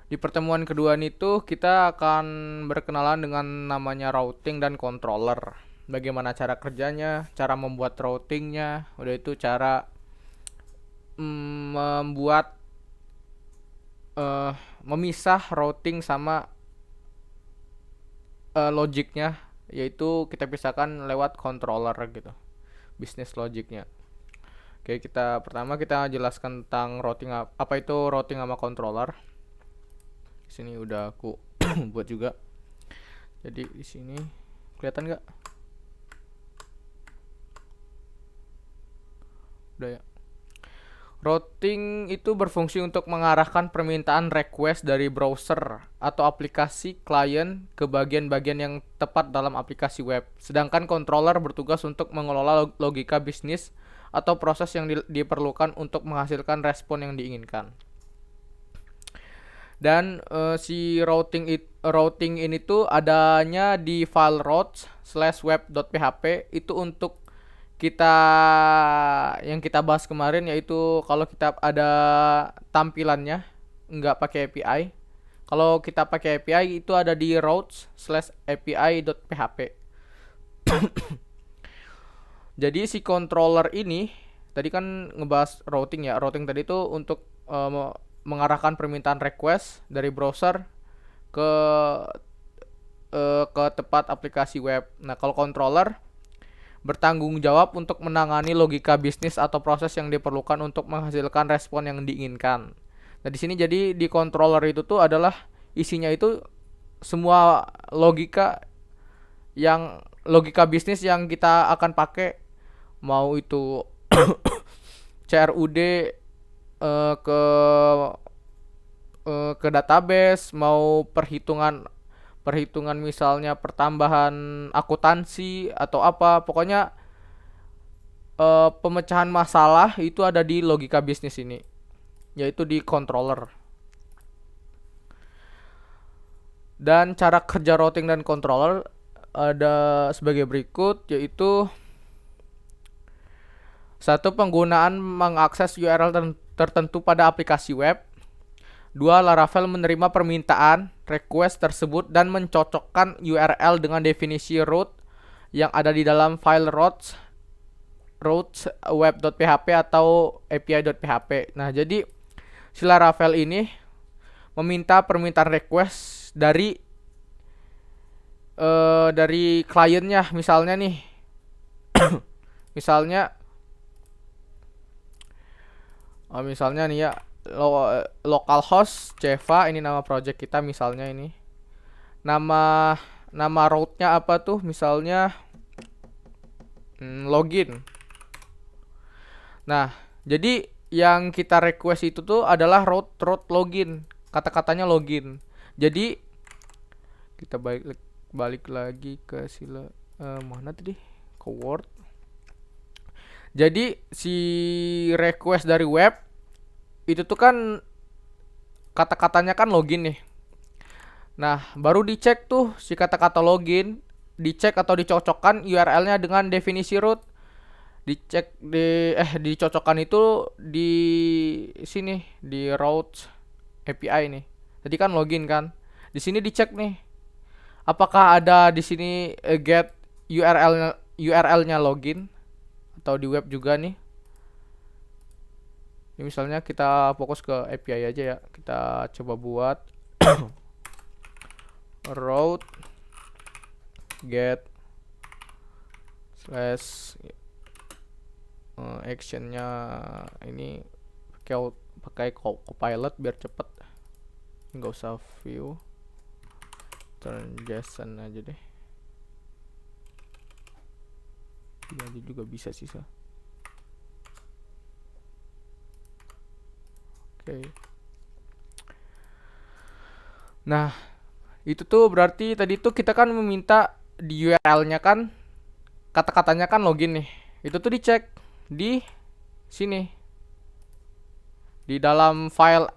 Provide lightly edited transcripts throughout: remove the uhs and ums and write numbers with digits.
Di pertemuan kedua ini tuh kita akan berkenalan dengan namanya routing dan controller. Bagaimana cara kerjanya, cara membuat routingnya, udah itu cara membuat eh, memisah routing sama logiknya, yaitu kita pisahkan lewat controller gitu, bisnis logiknya. Oke, kita jelaskan tentang routing, apa itu routing sama controller. Di sini udah aku buat juga. Jadi di sini kelihatan nggak? Udah ya. Routing itu berfungsi untuk mengarahkan permintaan request dari browser atau aplikasi klien ke bagian-bagian yang tepat dalam aplikasi web. Sedangkan controller bertugas untuk mengelola logika bisnis atau proses yang diperlukan untuk menghasilkan respon yang diinginkan. Dan si routing ini tuh adanya di file routes/web.php itu untuk kita yang kita bahas kemarin, yaitu kalau kita ada tampilannya nggak pakai API. Kalau kita pakai API itu ada di routes/api.php. Jadi si controller ini tadi kan ngebahas routing ya. Routing tadi itu untuk mengarahkan permintaan request dari browser ke ke tempat aplikasi web. Nah, kalau controller bertanggung jawab untuk menangani logika bisnis atau proses yang diperlukan untuk menghasilkan respon yang diinginkan. Nah, di sini jadi di controller itu tuh adalah isinya itu semua logika bisnis yang kita akan pakai, mau itu CRUD ke ke database, mau perhitungan perhitungan misalnya pertambahan akuntansi atau apa, pokoknya pemecahan masalah itu ada di logika bisnis ini, yaitu di controller. Dan cara kerja routing dan controller ada sebagai berikut, yaitu satu, penggunaan mengakses URL tertentu pada aplikasi web. Dua, Laravel menerima permintaan request tersebut dan mencocokkan URL dengan definisi root yang ada di dalam file routes web.php atau api.php. Nah, jadi si Laravel ini meminta permintaan request dari kliennya, misalnya nih. Misalnya nih ya, localhost Java, ini nama project kita misalnya ini. Nama nama route-nya apa tuh? Misalnya login. Nah, jadi yang kita request itu tuh adalah route login. Kata-katanya login. Jadi kita balik lagi ke sila mana tadi? Ke Word. Jadi si request dari web itu tuh kan kata-katanya kan login nih. Nah, baru dicek tuh si kata-kata login, dicek atau dicocokkan URL-nya dengan definisi root. Dicocokkan itu di sini di routes API nih. Tadi kan login kan. Di sini dicek nih. Apakah ada di sini get URL-nya login atau di web juga nih. Ini misalnya kita fokus ke API aja ya. Kita coba buat route get slash actionnya ini pakai copilot biar cepet, nggak usah view, turn JSON aja deh. Ini aja juga bisa sih. Oke. Nah, itu tuh berarti tadi tuh kita kan meminta di URL-nya kan kata-katanya kan login nih. Itu tuh dicek di sini di dalam file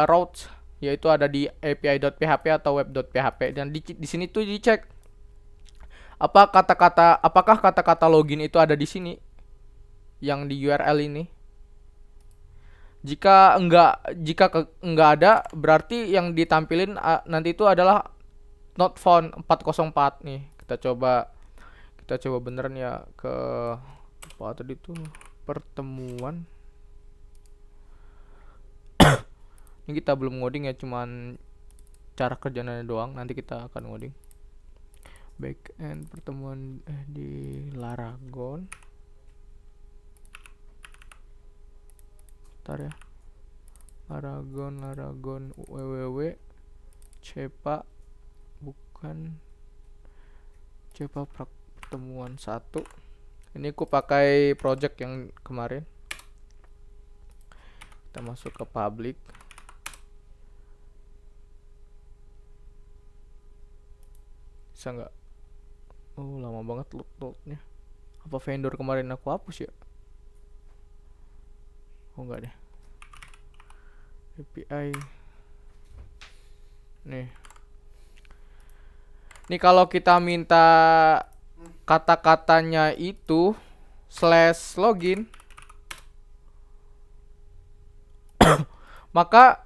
routes, yaitu ada di api.php atau web.php, dan di sini tuh dicek apakah kata-kata login itu ada di sini yang di URL ini. Jika enggak ada, berarti yang ditampilin nanti itu adalah not found 404 nih. Kita coba beneran ya ke apa tadi tuh, pertemuan. Ini kita belum ngoding ya, cuman cara kerjanya doang. Nanti kita akan ngoding. Backend pertemuan di Laragon. Bentar ya. Laragon www cepa bukan cepa pertemuan 1. Ini aku pakai project yang kemarin. Kita masuk ke public. Bisa nggak? Oh, lama banget loadnya. Apa vendor kemarin aku hapus ya? Oh enggak deh. API. Nih. Nih kalau kita minta kata-katanya itu /login, maka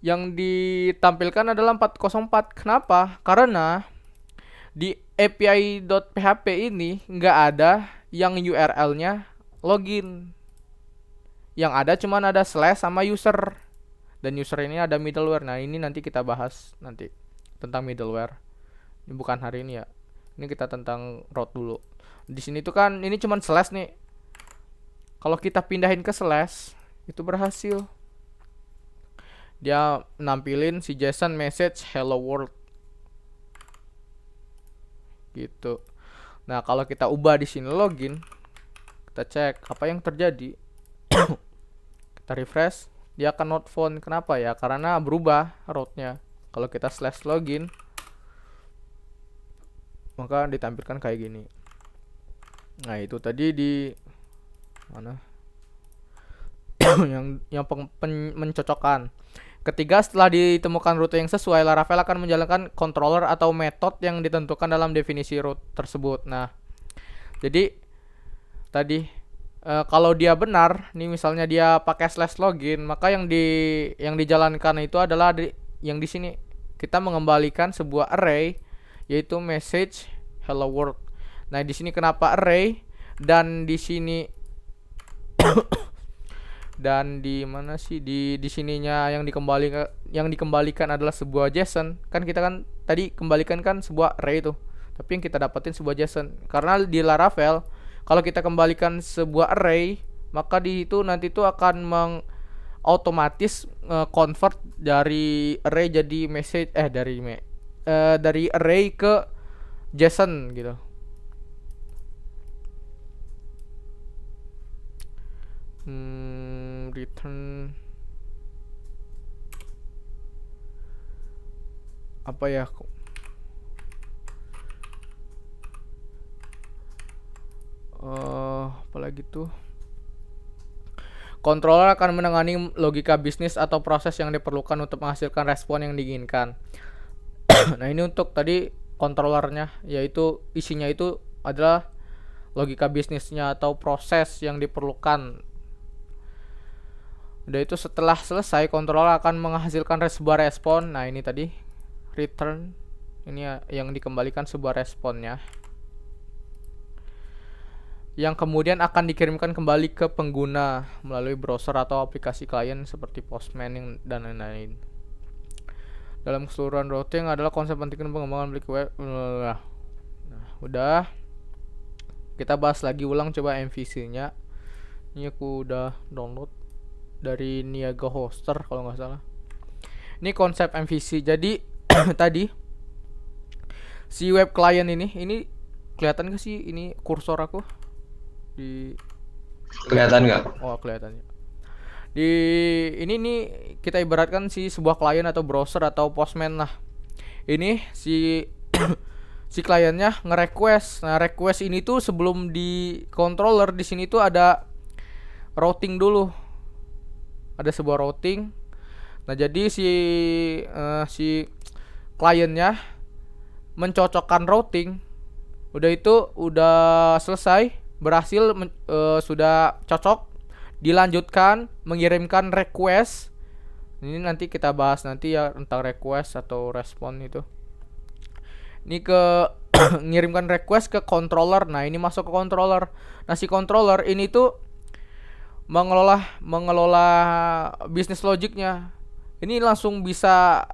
yang ditampilkan adalah 404. Kenapa? Karena di API.php ini nggak ada yang URL-nya login. Yang ada cuman ada / sama user. Dan user ini ada middleware. Nah, ini nanti kita bahas nanti tentang middleware. Ini bukan hari ini ya. Ini kita tentang root dulu. Di sini tuh kan ini cuman / nih. Kalau kita pindahin ke / itu berhasil. Dia nampilin si JSON message hello world. Gitu. Nah, kalau kita ubah di sini login, kita cek apa yang terjadi. Kita refresh, dia akan not found. Kenapa ya? Karena berubah rootnya. Kalau kita /login, maka ditampilkan kayak gini. Nah, itu tadi di mana? yang mencocokkan. Ketiga, setelah ditemukan rute yang sesuai, Laravel akan menjalankan controller atau metode yang ditentukan dalam definisi route tersebut. Nah, jadi tadi kalau dia benar, nih misalnya dia pakai /login, maka yang dijalankan itu adalah yang di sini kita mengembalikan sebuah array, yaitu message hello world. Nah, di sini kenapa array dan di sini dan di mana sih di sininya yang dikembalikan adalah sebuah JSON. Kan kita kan tadi kembalikan kan sebuah array itu, tapi yang kita dapetin sebuah JSON. Karena di Laravel kalau kita kembalikan sebuah array, maka di itu nanti itu akan otomatis convert dari array jadi message dari array ke JSON gitu. Return apa ya? Apalagi tuh. Controller akan menangani logika bisnis atau proses yang diperlukan untuk menghasilkan respon yang diinginkan. Nah, ini untuk tadi controllernya, yaitu isinya itu adalah logika bisnisnya atau proses yang diperlukan. Udah itu setelah selesai, controller akan menghasilkan sebuah respon. Nah, ini tadi return, ini ya, yang dikembalikan sebuah responnya, yang kemudian akan dikirimkan kembali ke pengguna melalui browser atau aplikasi klien seperti Postman dan lain-lain. Dalam keseluruhan, routing adalah konsep penting pengembangan aplikasi web. Nah, udah. Kita bahas lagi ulang coba MVC-nya. Ini aku udah download dari Niaga Hoster kalau nggak salah. Ini konsep MVC. Jadi tadi si web client ini kelihatan gak sih ini kursor aku di Kelihatan nggak? oh kelihatannya di ini nih, kita ibaratkan si sebuah klien atau browser atau Postman lah. Ini si si kliennya nge-request. Nah, request ini tuh sebelum di controller di sini tuh ada routing dulu. Ada sebuah routing. Nah, jadi si kliennya mencocokkan routing. Udah itu udah selesai, berhasil sudah cocok. Dilanjutkan mengirimkan request. Ini nanti kita bahas nanti ya tentang request atau respon itu. Ini ke ngirimkan request ke controller. Nah, ini masuk ke controller. Nah, si controller ini tuh mengelola bisnis logiknya. Ini langsung bisa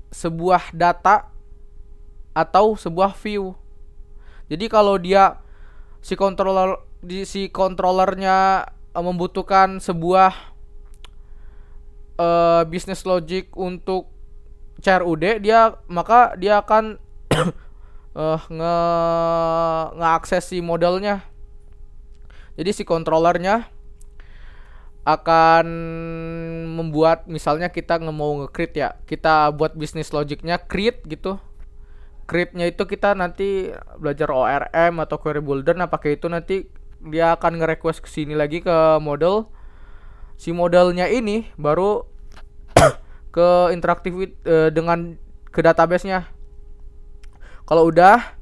sebuah data atau sebuah view. Jadi kalau dia si controllernya membutuhkan sebuah bisnis logic untuk CRUD, maka dia akan ngeakses si modelnya. Jadi si controllernya akan membuat, misalnya kita mau nge-create ya, kita buat bisnis logicnya create gitu. Create-nya itu kita nanti belajar ORM atau query builder. Nah, pakai itu nanti dia akan nge-request ke sini lagi ke model. Si modelnya ini baru ke interaktif dengan ke database-nya. Kalau udah,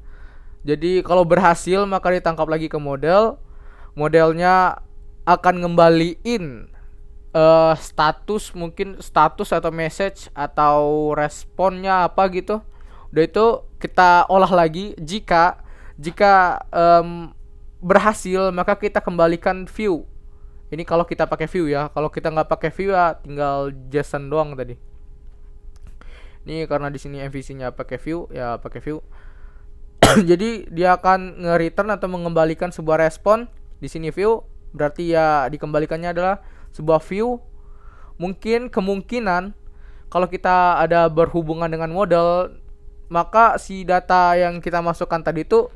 jadi kalau berhasil maka ditangkap lagi ke model. Modelnya akan ngembaliin status, mungkin status atau message atau responnya apa gitu. Udah itu kita olah lagi. Jika berhasil maka kita kembalikan view. Ini kalau kita pakai view ya. Kalau kita nggak pakai view ya tinggal JSON doang tadi. Ini karena di sini MVC-nya pakai view ya, pakai view. Jadi dia akan nge-return atau mengembalikan sebuah respon. Di sini view berarti ya dikembalikannya adalah sebuah view. Kemungkinan kalau kita ada berhubungan dengan model, maka si data yang kita masukkan tadi itu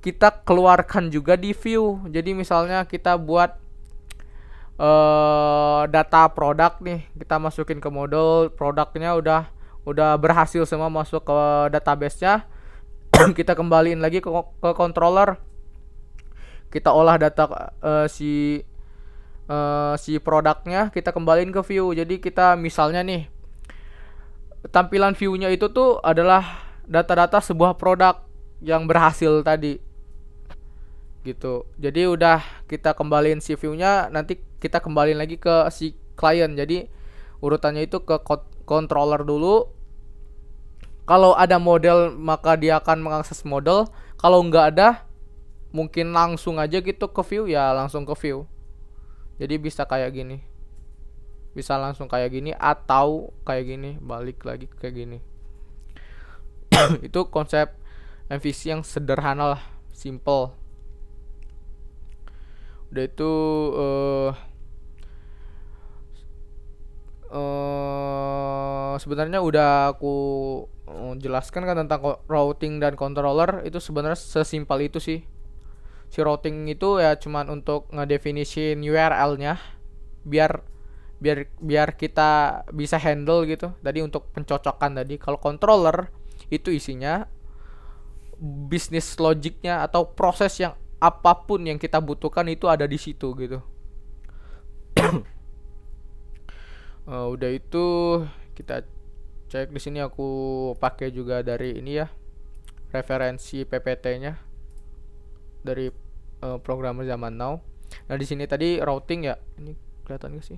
kita keluarkan juga di view. Jadi misalnya kita buat data produk nih, kita masukin ke model, produknya udah berhasil semua masuk ke database-nya. Kita kembaliin lagi ke controller. Kita olah data si produknya, kita kembaliin ke view. Jadi kita misalnya nih, tampilan view-nya itu tuh adalah data-data sebuah produk yang berhasil tadi gitu. Jadi udah kita kembaliin si view-nya, nanti kita kembaliin lagi ke si client. Jadi urutannya itu ke controller dulu. Kalau ada model maka dia akan mengakses model. Kalau nggak ada, mungkin langsung aja gitu ke view, ya langsung ke view. Jadi bisa kayak gini, bisa langsung kayak gini atau kayak gini, balik lagi kayak gini. Itu konsep MVC yang sederhana lah, simple. Udah itu sebenarnya udah aku jelaskan kan tentang routing dan controller. Itu sebenarnya sesimpel itu sih. Si routing itu ya cuman untuk ngedefinisin URL-nya biar kita bisa handle gitu. Tadi untuk pencocokan tadi. Kalau controller itu isinya bisnis logiknya atau proses yang apapun yang kita butuhkan itu ada di situ gitu. Udah itu kita cek di sini, aku pakai juga dari ini ya, referensi PPT-nya dari programmer zaman now. Nah, di sini tadi routing ya. Ini kelihatan gak sih?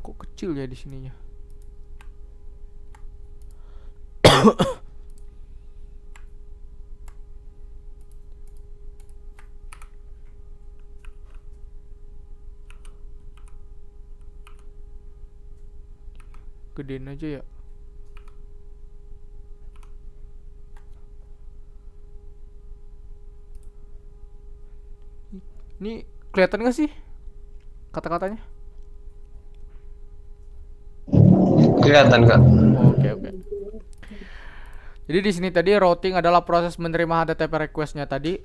Kok kecil ya di sininya? Gedein aja ya. Ini kelihatan gak sih kata-katanya? Kelihatan Kak. Oke. Jadi di sini tadi routing adalah proses menerima HTTP request-nya tadi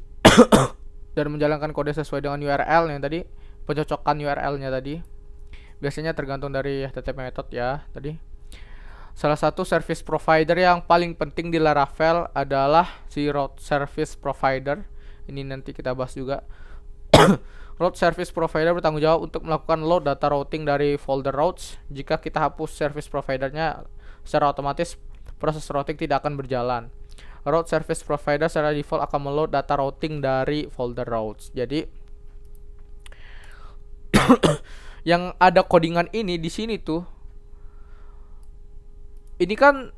dan menjalankan kode sesuai dengan URL yang tadi, pencocokan URL-nya tadi. Biasanya tergantung dari HTTP method ya tadi. Salah satu service provider yang paling penting di Laravel adalah si route service provider. Ini nanti kita bahas juga. Root service provider bertanggung jawab untuk melakukan load data routing dari folder routes. Jika kita hapus service providernya, secara otomatis proses routing tidak akan berjalan. Root service provider secara default akan meload data routing dari folder routes. Jadi yang ada codingan ini di sini tuh, ini kan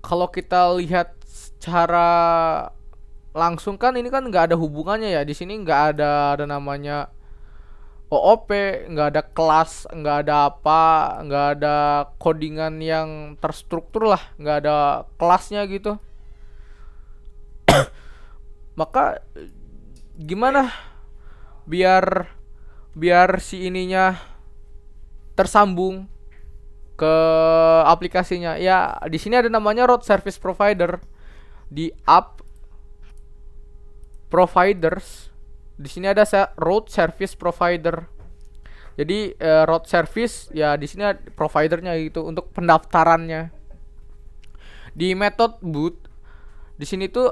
kalau kita lihat secara langsung kan ini kan nggak ada hubungannya ya. Di sini nggak ada namanya OOP, nggak ada kelas, nggak ada apa, nggak ada codingan yang terstruktur lah, nggak ada kelasnya gitu. Maka gimana biar si ininya tersambung ke aplikasinya? Ya, di sini ada namanya root service provider di app providers. Di sini ada root service provider. Jadi root service ya di sini ada providernya gitu untuk pendaftarannya. Di method boot di sini tuh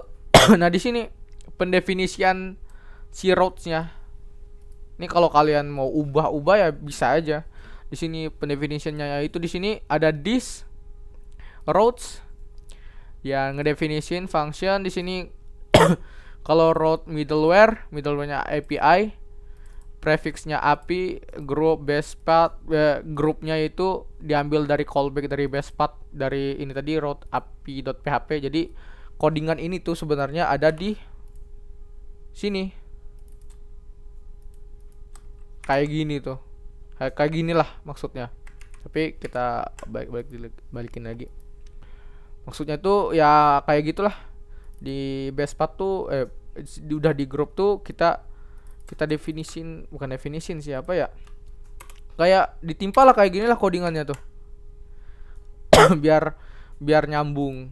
nah di sini pendefinisian si routes-nya. Ini kalau kalian mau ubah-ubah ya bisa aja. Di sini pendefinisiannya yaitu di sini ada this routes ya, ngedefinisin function di sini. Kalau route middleware-nya API, prefixnya API, group base path, grupnya itu diambil dari callback dari base path dari ini tadi route api.php. Jadi codingan ini tuh sebenarnya ada di sini. Kayak gini tuh. Kayak gini lah maksudnya. Tapi kita balikin lagi. Maksudnya tuh ya kayak gitulah. Di base path tuh udah di grup tuh kita definisin, bukan definisin siapa ya. Kayak ditimpa lah kayak gini lah codingannya tuh. biar nyambung.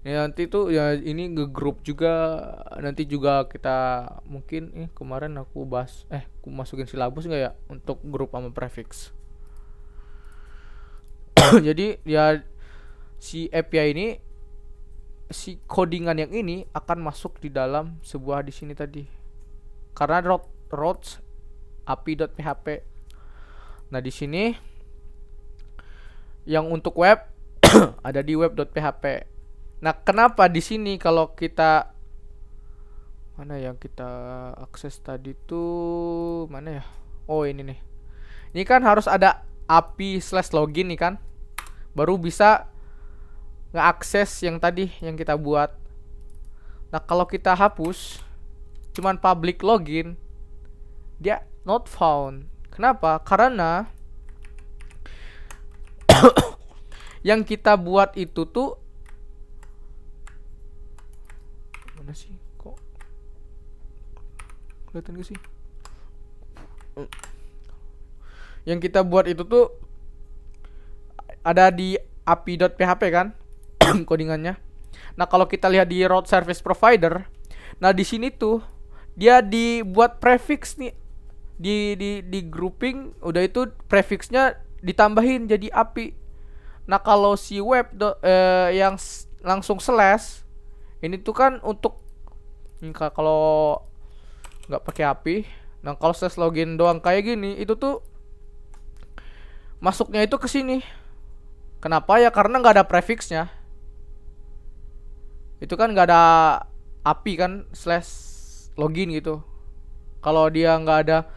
Ya nanti tuh ya ini ngegroup juga, nanti juga kita mungkin kemarin aku bahas aku masukin silabus nggak ya untuk grup sama prefix. Jadi ya si API ini, si codingan yang ini akan masuk di dalam sebuah di sini tadi. Karena routes api.php. Nah, di sini yang untuk web ada di web.php. Nah, kenapa di sini kalau kita mana yang kita akses tadi tuh mana ya? Oh, ini nih. Ini kan harus ada api/login nih kan. Baru bisa ngeakses yang tadi yang kita buat. Nah, kalau kita hapus cuman public login, dia not found. Kenapa? Karena yang kita buat itu tuh mana sih? Kok kelihatan gak sih? Yang kita buat itu tuh ada di api.php kan codingannya. Nah, kalau kita lihat di route service provider, nah di sini tuh dia dibuat prefix nih. Di grouping udah itu prefixnya ditambahin jadi api. Nah, kalau si web yang langsung slash ini tuh kan untuk kalau nggak pakai api. Nah, kalau slash login doang kayak gini itu tuh masuknya itu ke sini. Kenapa ya? Karena nggak ada prefixnya. Itu kan nggak ada api kan slash login gitu. Kalau dia nggak ada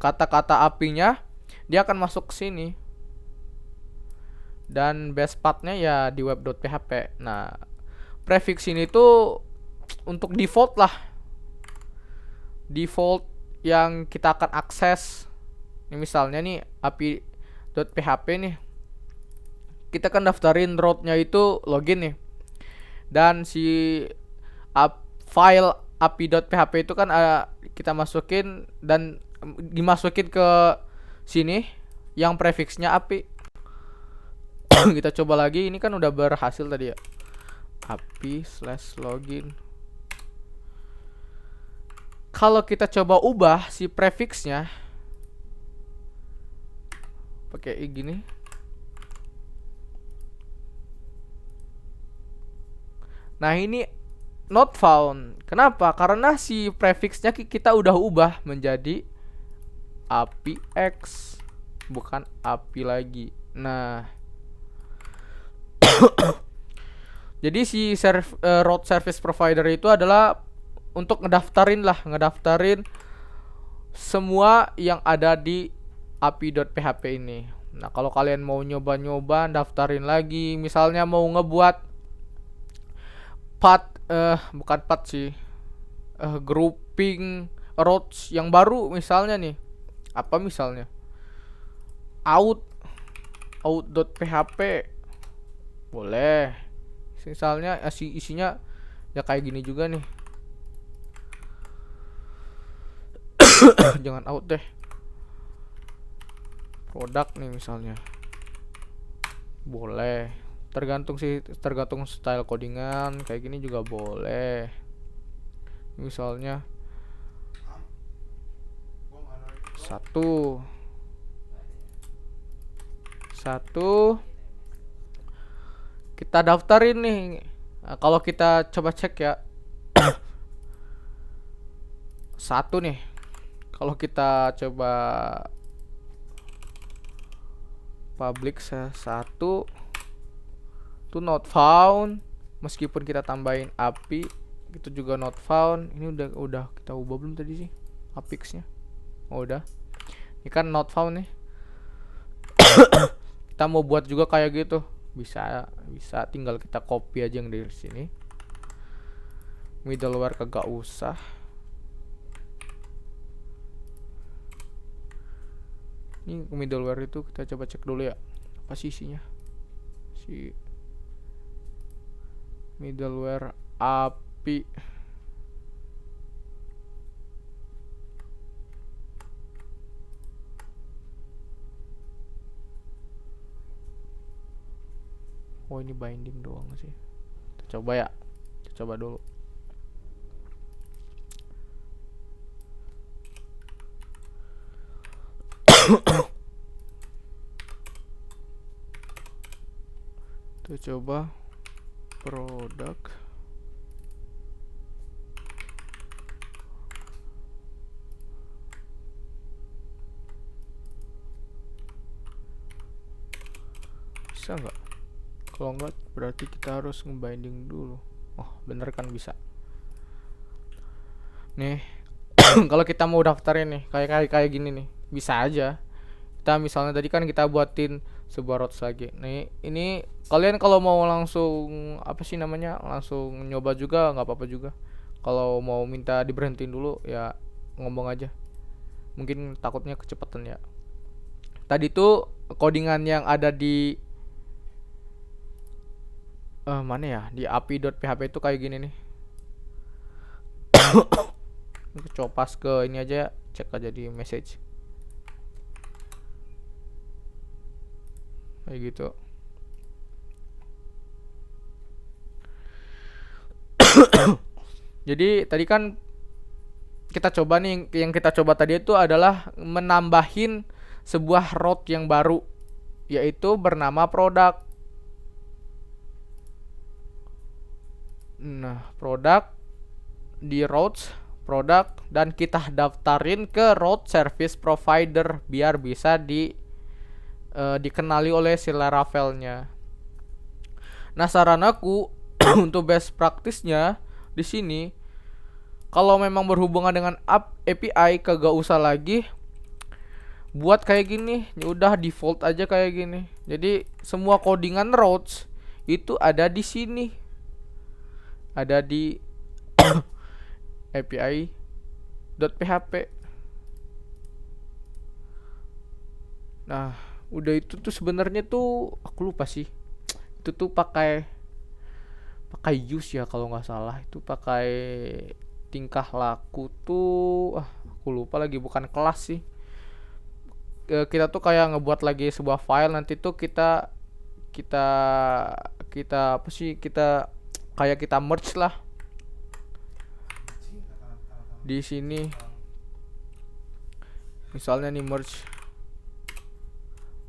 kata-kata apinya, dia akan masuk ke sini. Dan base path-nya ya di web.php. Nah, prefix ini tuh untuk default lah. Default yang kita akan akses. Ini misalnya nih api.php nih. Kita kan daftarin route-nya itu login nih. Dan si file api.php itu kan kita masukin dan dimasukin ke sini yang prefixnya api. Kita coba lagi, ini kan udah berhasil tadi ya. api/login. Kalau kita coba ubah si prefixnya pakai gini. Nah, ini not found. Kenapa? Karena si prefixnya kita udah ubah menjadi API X, bukan API lagi. Nah, jadi si route service provider itu adalah untuk ngedaftarin semua yang ada di api.php ini. Nah, kalau kalian mau nyoba-nyoba daftarin lagi, misalnya mau ngebuat bukan path sih, grouping routes yang baru misalnya nih. Apa misalnya? out.php boleh. Misalnya isinya ya kayak gini juga nih. Jangan out deh. Produk nih misalnya. Boleh. Tergantung style codingan, kayak gini juga boleh. Misalnya satu kita daftarin nih. Nah, kalau kita coba cek ya. Satu nih. Kalau kita coba public satu itu not found, meskipun kita tambahin API itu juga not found. Ini udah kita ubah belum tadi sih apix-nya? Oh, udah. Ini kan not found nih. Kita mau buat juga kayak gitu, bisa tinggal kita copy aja yang dari sini. Middleware kagak usah. Ini middleware itu kita coba cek dulu ya, apa sih isinya si middleware API. Oh, ini binding doang sih. Kita coba ya. Kita coba dulu. Kita coba produk. Bisa nggak? Kalau nggak berarti kita harus ngebinding dulu. Oh, bener kan bisa. Nih, kalau kita mau daftarin nih kayak gini nih, bisa aja. Kita misalnya tadi kan kita buatin sebuah routes lagi. Nih, ini kalian kalau mau langsung apa sih namanya? Langsung nyoba juga nggak apa-apa juga. Kalau mau minta diberhentiin dulu ya ngomong aja. Mungkin takutnya kecepatan ya. Tadi tuh codingan yang ada di mana ya? Di api.php itu kayak gini nih. Copas ke ini aja, cek aja di message. Kayak gitu. Jadi tadi kan kita coba nih, yang kita coba tadi itu adalah menambahin sebuah route yang baru, yaitu bernama produk. Nah, produk di routes produk, dan kita daftarin ke route service provider biar bisa dikenali oleh si Laravel-nya. Nah, saran aku untuk best practice-nya di sini, kalau memang berhubungan dengan API kagak usah lagi buat kayak gini, ya udah default aja kayak gini. Jadi semua codingan routes itu ada di sini. Ada di API.php. Nah, udah itu tuh sebenarnya tuh aku lupa sih. Itu tuh pakai use ya kalau nggak salah. Itu pakai tingkah laku tuh aku lupa lagi, bukan kelas sih. Kita tuh kayak ngebuat lagi sebuah file, nanti tuh kita apa sih, kita kayak kita merge lah di sini. Misalnya nih merge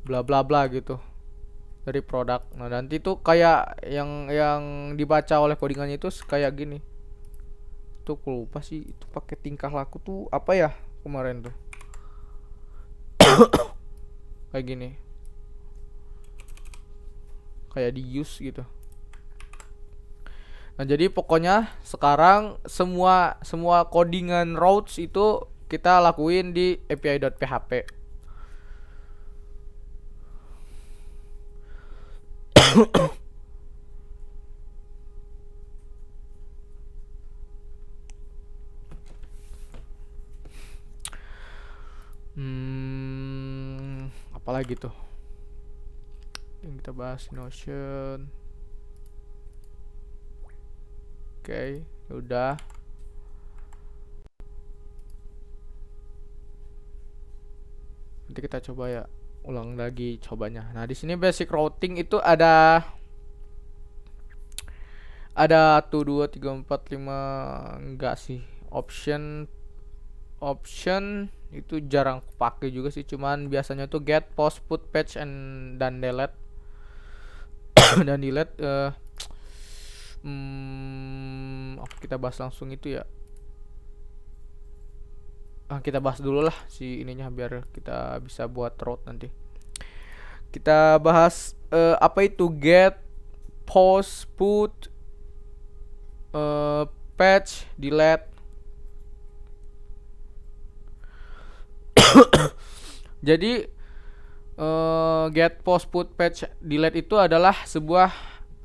bla bla bla gitu dari produk. Nah, nanti tuh kayak yang dibaca oleh codingannya itu kayak gini. Tuh aku lupa sih itu pakai tingkah laku tuh apa ya kemarin tuh. Kayak gini. Kayak di use gitu. Nah, jadi pokoknya sekarang semua codingan routes itu kita lakuin di api.php. Apalagi tuh yang kita bahas Notion. Oke, udah. Nanti kita coba ya, ulang lagi cobanya. Nah, di sini basic routing itu ada 1 2 3 4 5 enggak sih. Option itu jarang pakai juga sih, cuman biasanya tuh get, post, put, patch, dan delete. Dan delete kita bahas langsung itu ya. Kita bahas dulu lah si ininya biar kita bisa buat route nanti. Kita bahas apa itu get, post, put, patch, delete. Jadi get, post, put, patch, delete itu adalah sebuah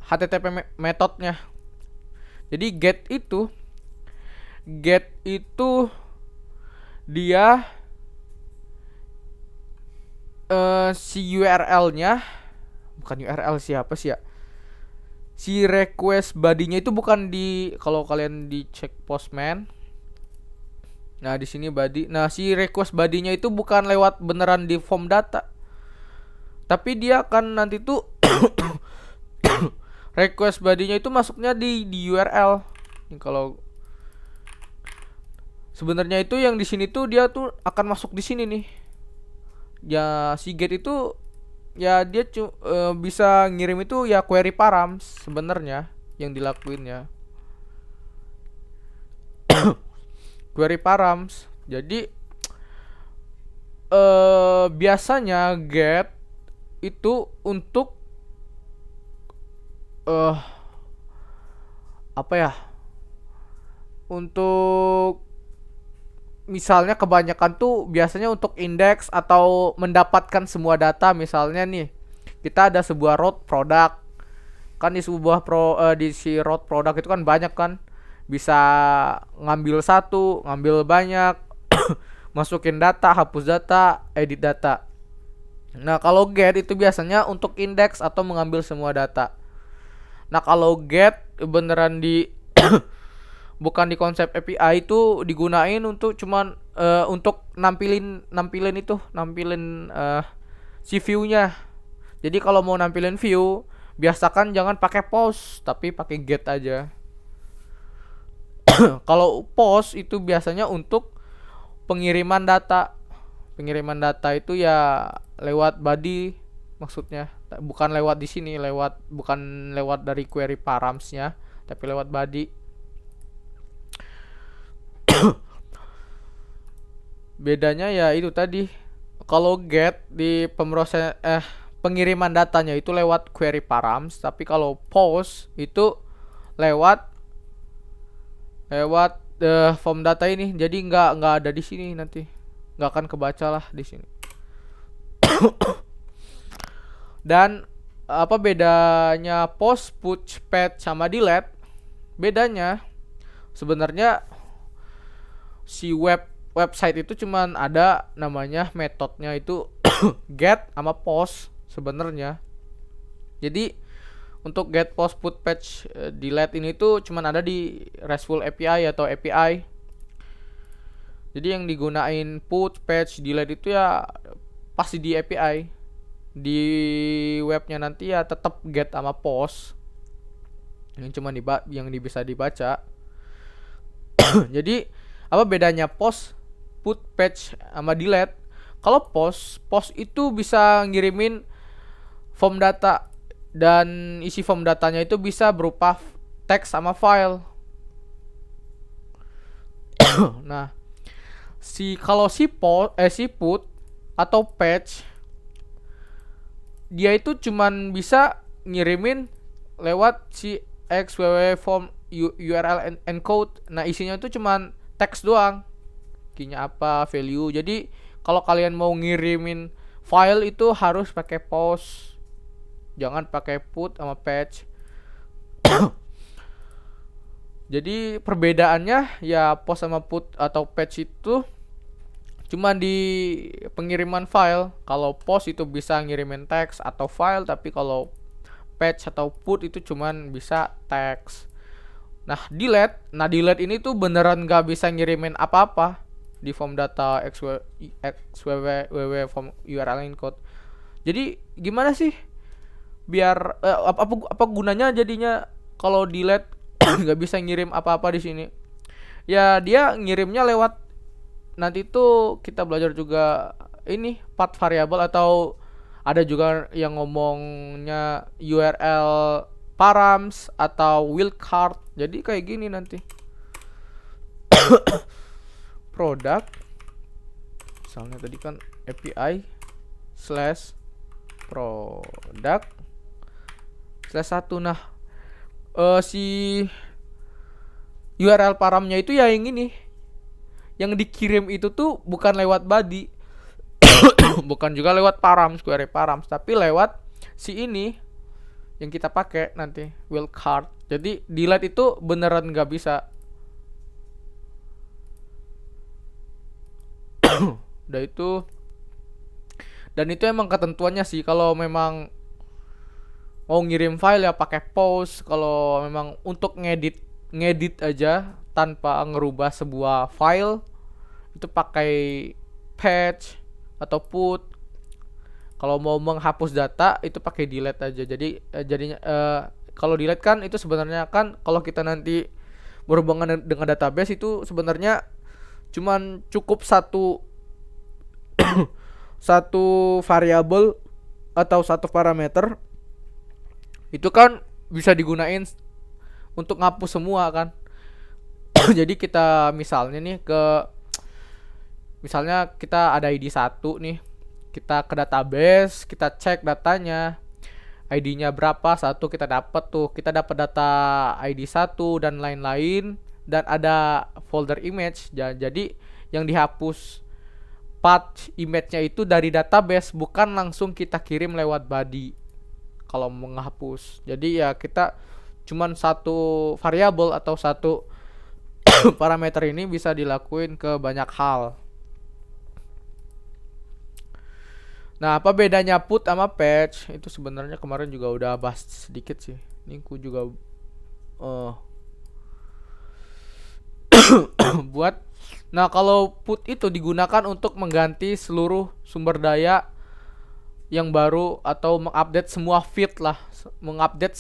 HTTP metodenya. Jadi get itu dia si URL-nya, bukan URL siapa sih ya? Si request body-nya itu bukan di, kalau kalian dicek Postman. Nah, di sini body. Nah, si request body-nya itu bukan lewat beneran di form data. Tapi dia akan nanti tuh request body-nya itu masuknya di URL. Ini kalau sebenarnya itu yang di sini tuh dia tuh akan masuk di sini nih. Ya si get itu ya dia bisa ngirim itu ya query params sebenarnya yang dilakuin ya. Query params. Jadi biasanya get itu untuk apa ya? Untuk misalnya kebanyakan tuh biasanya untuk indeks atau mendapatkan semua data. Misalnya nih, kita ada sebuah road product. Kan di sebuah di si road product itu kan banyak kan. Bisa ngambil satu, ngambil banyak, masukin data, hapus data, edit data. Nah, kalau get itu biasanya untuk indeks atau mengambil semua data. Nah, kalau get beneran di bukan di konsep API itu digunain untuk cuman untuk nampilin si view-nya. Jadi kalau mau nampilin view, biasakan jangan pakai post tapi pakai get aja. Kalau post itu biasanya untuk pengiriman data. Pengiriman data itu ya lewat body maksudnya. Bukan lewat di sini, bukan lewat dari query params-nya, tapi lewat body. Bedanya ya itu tadi. Kalau get di pengiriman datanya itu lewat query params, tapi kalau post itu lewat form data ini. Jadi nggak ada di sini nanti. Nggak akan kebaca lah di sini. Dan apa bedanya post, put, patch sama delete? Bedanya sebenarnya si website itu cuman ada namanya metodenya itu get sama post sebenarnya. Jadi untuk get, post, put, patch, delete ini tuh cuman ada di RESTful API atau API. Jadi yang digunain put, patch, delete itu ya pasti di API. Di webnya nanti ya tetap get sama post. Yang cuman yang bisa dibaca. Jadi apa bedanya post, put, patch sama delete? Kalau post itu bisa ngirimin form data dan isi form datanya itu bisa berupa teks sama file. Nah, kalau si put atau patch, dia itu cuman bisa ngirimin lewat si XWW form URL encode. Nah, isinya itu cuman teks doang. Key-nya apa, value. Jadi, kalau kalian mau ngirimin file itu harus pakai post. Jangan pakai put sama patch. Jadi perbedaannya ya post sama put atau patch itu cuma di pengiriman file. Kalau post itu bisa ngirimin teks atau file, tapi kalau patch atau put itu cuman bisa teks. Nah, delete ini tuh beneran gak bisa ngirimin apa-apa di form data XWW form URL encode. Jadi gimana sih biar apa gunanya jadinya kalau delete nggak bisa ngirim apa-apa di sini? Ya dia ngirimnya lewat, nanti tuh kita belajar juga ini path variable, atau ada juga yang ngomongnya URL params atau wildcard. Jadi kayak gini nanti. Product misalnya tadi kan API slash product slash 1. Nah, si URL paramnya itu ya yang ini, yang dikirim itu tuh bukan lewat body, bukan juga lewat params, query params, tapi lewat si ini yang kita pakai nanti, wildcard. Jadi delete itu beneran nggak bisa. Udah itu, dan itu emang ketentuannya sih. Kalau memang mau ngirim file ya pakai post. Kalau memang untuk ngedit aja tanpa ngerubah sebuah file itu pakai patch atau put. Kalau mau menghapus data itu pakai delete aja. Jadi jadinya kalau delete kan itu sebenarnya kan kalau kita nanti berhubungan dengan database itu sebenarnya cuman cukup satu satu variabel atau satu parameter itu kan bisa digunain untuk ngapus semua kan. Jadi kita misalnya nih misalnya kita ada ID 1 nih, kita ke database, kita cek datanya, ID-nya berapa, satu kita dapat tuh, kita dapat data ID 1 dan lain-lain, dan ada folder image. Jadi yang dihapus path image-nya itu dari database, bukan langsung kita kirim lewat body kalau menghapus. Jadi ya kita cuman satu variabel atau satu parameter ini bisa dilakuin ke banyak hal. Nah, apa bedanya put sama patch? Itu sebenarnya kemarin juga udah bahas sedikit sih. Ini ku juga buat. Nah, kalau put itu digunakan untuk mengganti seluruh sumber daya yang baru atau mengupdate semua feed lah, mengupdate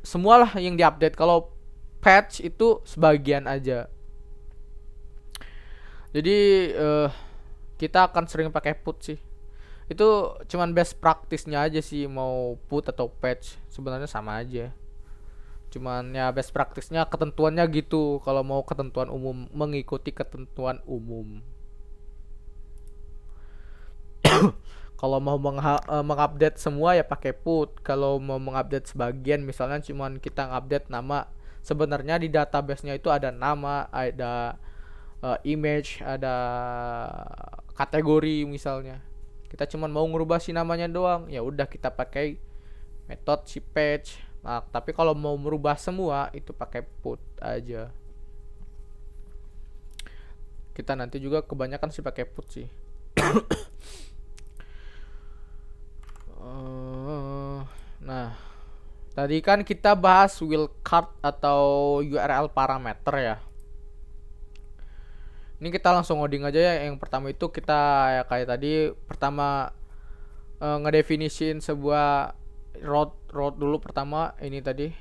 semualah yang diupdate. Kalau patch itu sebagian aja. Jadi kita akan sering pakai put sih. Itu cuman best practice-nya aja sih, mau put atau patch sebenarnya sama aja. Cuman ya best practice-nya ketentuannya gitu. Kalau mau ketentuan umum, mengikuti ketentuan umum. Kalau mau mengupdate semua ya pakai put. Kalau mau mengupdate sebagian, misalnya cuman kita ngupdate nama, sebenarnya di database-nya itu ada nama, ada image, ada kategori misalnya. Kita cuman mau ngerubah si namanya doang, ya udah kita pakai metode si patch. Nah, tapi kalau mau merubah semua itu pakai put aja. Kita nanti juga kebanyakan sih pakai put sih. Nah, tadi kan kita bahas wildcard atau URL parameter ya. Ini kita langsung ngoding aja ya. Yang pertama itu kita ya kayak tadi, pertama ngedefinisin sebuah route dulu. Pertama ini tadi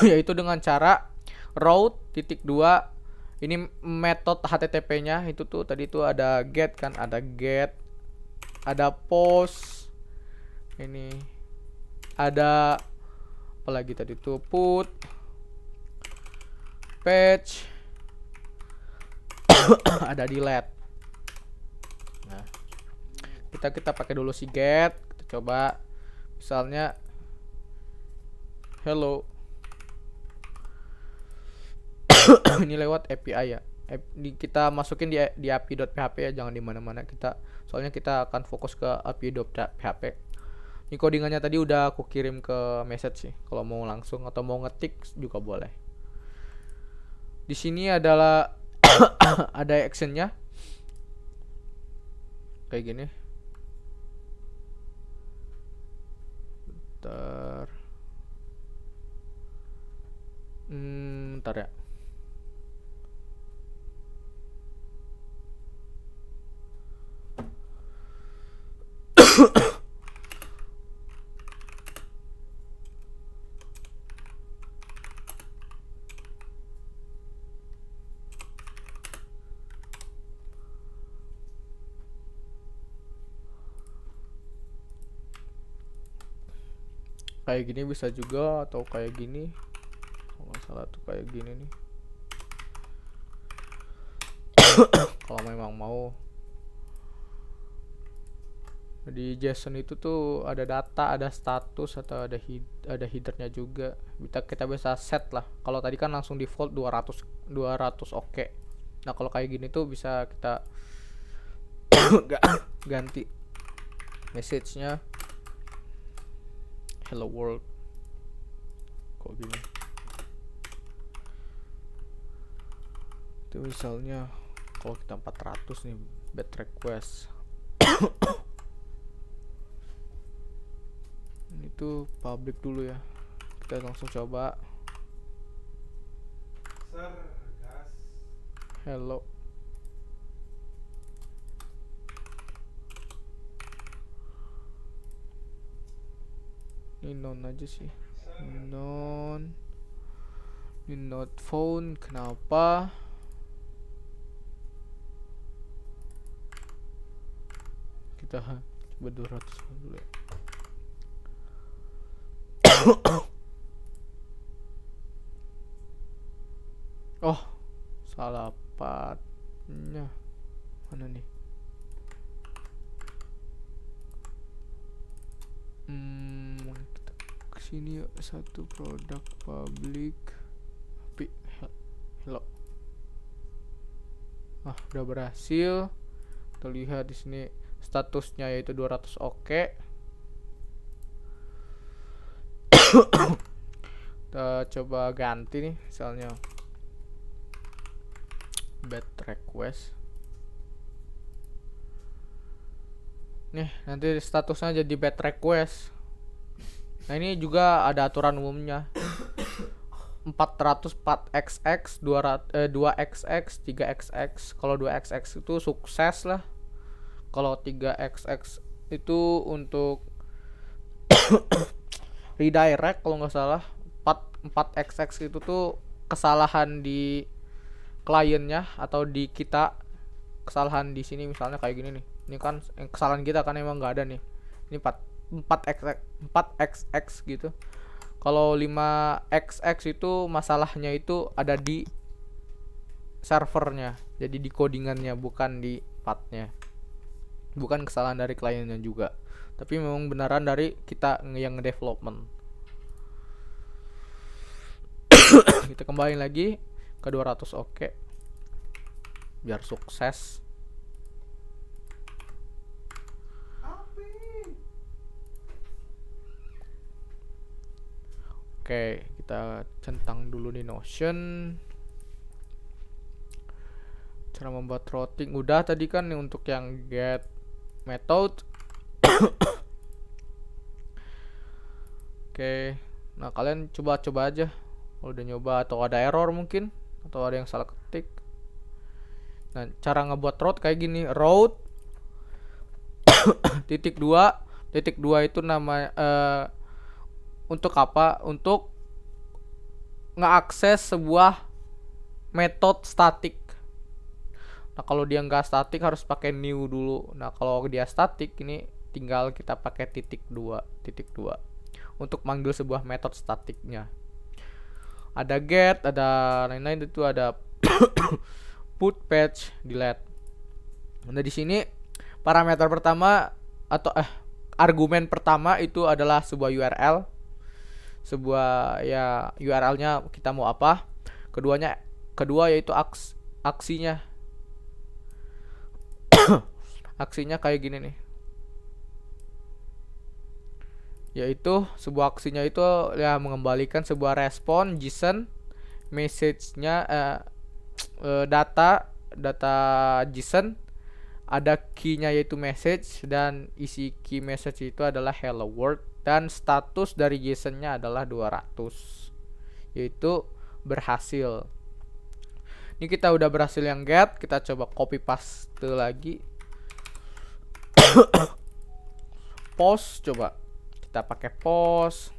yaitu dengan cara route titik 2. Ini metode HTTP-nya itu tuh tadi tuh ada get kan, ada get, ada post, ini ada apalagi tadi tuh put, patch, ada delete. Nah, kita pakai dulu si get. Kita coba misalnya hello. Ini lewat API ya. Kita masukin di api.php ya, jangan di mana-mana kita. Soalnya kita akan fokus ke api.php. Ini codingannya tadi udah aku kirim ke message sih. Kalau mau langsung atau mau ngetik juga boleh. Di sini adalah ada actionnya kayak gini. Bentar. Bentar ya. Kayak gini bisa juga, atau kayak gini. Kalau nggak salah tuh kayak gini nih. Kalau memang mau. Di JSON itu tuh ada data, ada status, atau ada headernya juga. Kita bisa set lah. Kalau tadi kan langsung default 200 oke. Nah, kalau kayak gini tuh bisa kita ganti message-nya hello world. Kok gini? Itu misalnya kalau kita 400 nih bad request. Ini tuh public dulu ya. Kita langsung coba. Hello. Ini non aja sih. Non. Ini not phone. Kenapa? Kita coba 200 dulu ya. Oh, salah partnya. Mana nih? Kita kesini yuk. Satu produk public. Tapi hello. Udah berhasil. Kita lihat di sini statusnya yaitu 200 oke. Kita coba ganti nih, misalnya bad request. Nih, nanti statusnya jadi bad request. Nah, ini juga ada aturan umumnya. 404xx, 2xx, 3xx. Kalau 2xx itu sukses lah. Kalau 3xx itu untuk redirect kalau nggak salah. 4xx itu tuh kesalahan di kliennya atau di kita. Kesalahan di sini misalnya kayak gini nih. Ini kan kesalahan kita kan emang nggak ada nih. Ini 4xx gitu. Kalau 5xx itu masalahnya itu ada di servernya. Jadi di codingannya, bukan di pathnya. Bukan kesalahan dari kliennya juga. Tapi memang beneran dari kita yang development. Kita kembali lagi ke 200 oke. Biar sukses. Oke, kita centang dulu di Notion. Cara membuat routing udah tadi kan nih untuk yang get method. Oke, nah kalian coba aja. Kalau udah nyoba atau ada error mungkin, atau ada yang salah ketik. Nah, cara ngebuat route kayak gini, route titik 2 itu nama untuk apa? Untuk ngeakses sebuah metode statik. Nah, kalau dia nggak statik harus pakai new dulu. Nah, kalau dia statik ini tinggal kita pakai titik 2 untuk manggil sebuah metode statiknya. Ada get, ada lain-lain itu ada put patch delete. Nah, di sini parameter pertama atau argumen pertama itu adalah sebuah URL. Sebuah ya URL-nya kita mau apa. Kedua yaitu aksinya. Aksinya kayak gini nih. Yaitu sebuah aksinya itu ya mengembalikan sebuah respon JSON, message-nya data JSON, ada key-nya yaitu message, dan isi key message itu adalah hello world, dan status dari JSON-nya adalah 200, yaitu berhasil. Ini kita udah berhasil yang get, kita coba copy paste lagi. Post, coba kita pakai post.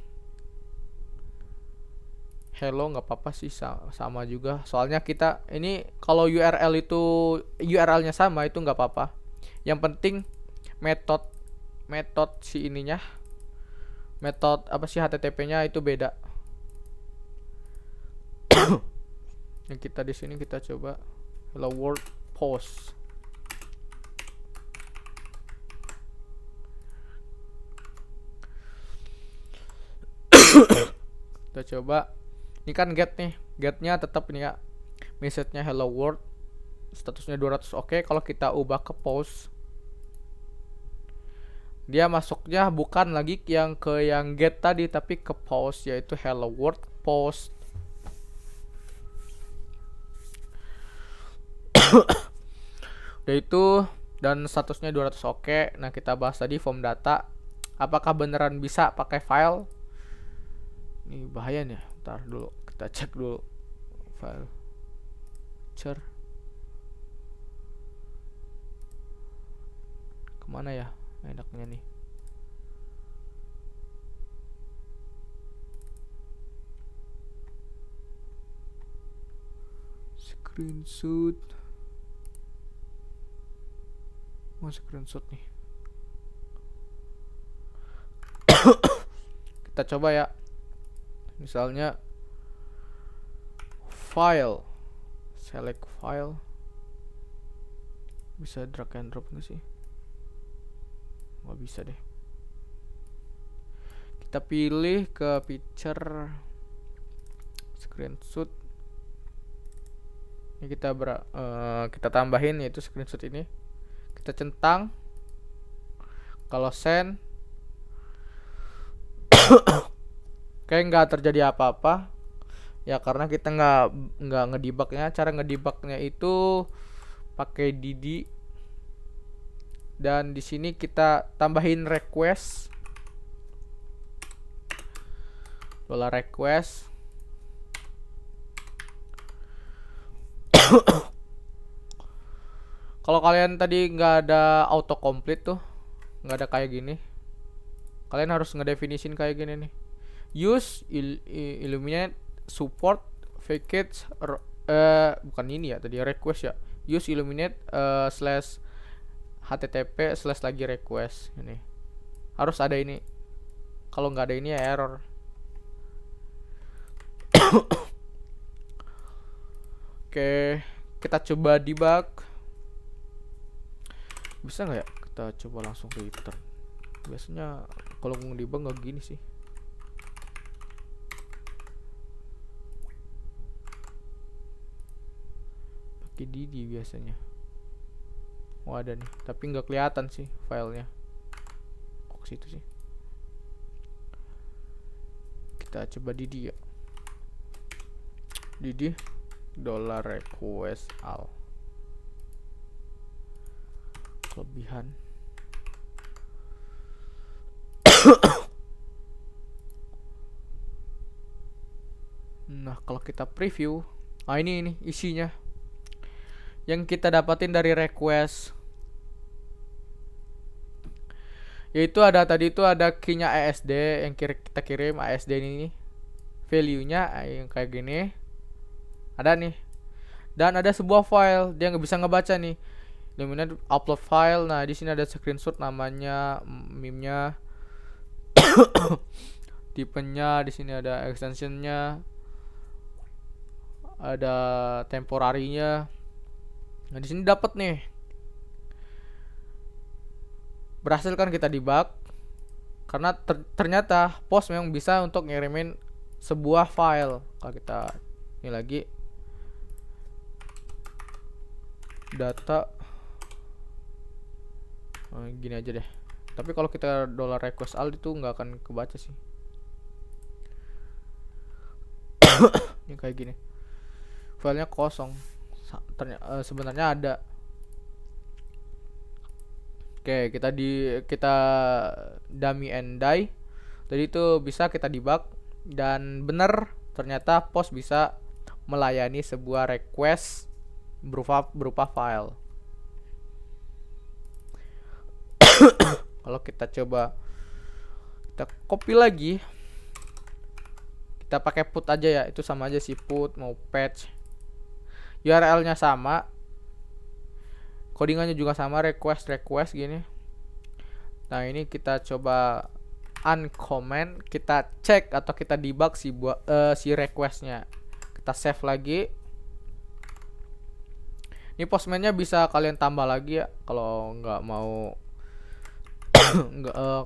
Hello nggak apa-apa sih, sama juga. Soalnya kita ini kalau URL-nya sama itu nggak apa-apa. Yang penting metode si ininya, metode apa sih HTTP-nya itu beda. Yang kita di sini kita coba hello world post. Kita coba. Ini kan get nih. Getnya tetap ini ya. Message-nya hello world. Statusnya 200 oke. Kalau kita ubah ke post, dia masuknya bukan lagi yang get tadi, tapi ke post, yaitu hello world post. Udah itu, dan statusnya 200 oke. Nah, kita bahas tadi form data. Apakah beneran bisa pakai file? Ini bahaya nih. Ntar dulu, kita cek dulu file. Kemana ya enaknya nih? Screenshot. Mau screenshot nih. Kita coba ya. Misalnya file, select file. Bisa drag and drop nggak sih? Nggak bisa deh. Kita pilih ke picture, screenshot. Ini kita tambahin yaitu screenshot ini. Kita centang. Kalau send, kayak nggak terjadi apa-apa. Ya karena kita nggak ngedebugnya. Cara ngedebugnya itu pakai DD. Dan di sini kita tambahin request. $request. Kalau kalian tadi nggak ada autocomplete tuh, nggak ada kayak gini, kalian harus ngedefinisin kayak gini nih. Use Illuminate support package bukan ini ya tadi request ya. Use Illuminate slash http slash lagi request. Ini harus ada ini. Kalau nggak ada ini ya error. Oke, kita coba debug. Bisa nggak ya? Kita coba langsung return. Biasanya kalau ngedebug nggak gini sih. Pakai DD biasanya. Oh ada nih, tapi nggak kelihatan sih filenya. Kok ke situ sih? Kita coba DD ya. DD $request all. Kelebihan. Nah, kalau kita preview, ini isinya. Yang kita dapatin dari request. Yaitu tadi itu ada key-nya ASD yang kita kirim. ASD ini value-nya yang kayak gini. Ada nih. Dan ada sebuah file, dia nggak bisa ngebaca nih. Illuminate upload file. Nah, di sini ada screenshot namanya, meme-nya, tipenya, di sini ada extension-nya, ada temporary-nya. Nah, di sini dapat nih. Berhasil kan kita debug karena ternyata post memang bisa untuk ngirimin sebuah file. Kalau kita ini lagi data gini aja deh. Tapi kalau kita $request all itu nggak akan kebaca sih. Ini kayak gini. Filenya kosong. Sebenarnya ada. Oke, kita dummy and die. Jadi itu bisa kita debug dan benar ternyata post bisa melayani sebuah request berupa file. Kalau kita coba kita copy lagi, kita pakai put aja ya, itu sama aja sih, put mau patch, URL-nya sama, codingannya juga sama, request gini. Nah ini kita coba uncomment, kita cek atau kita debug si requestnya, kita save lagi. Ini postman-nya bisa kalian tambah lagi ya kalau nggak mau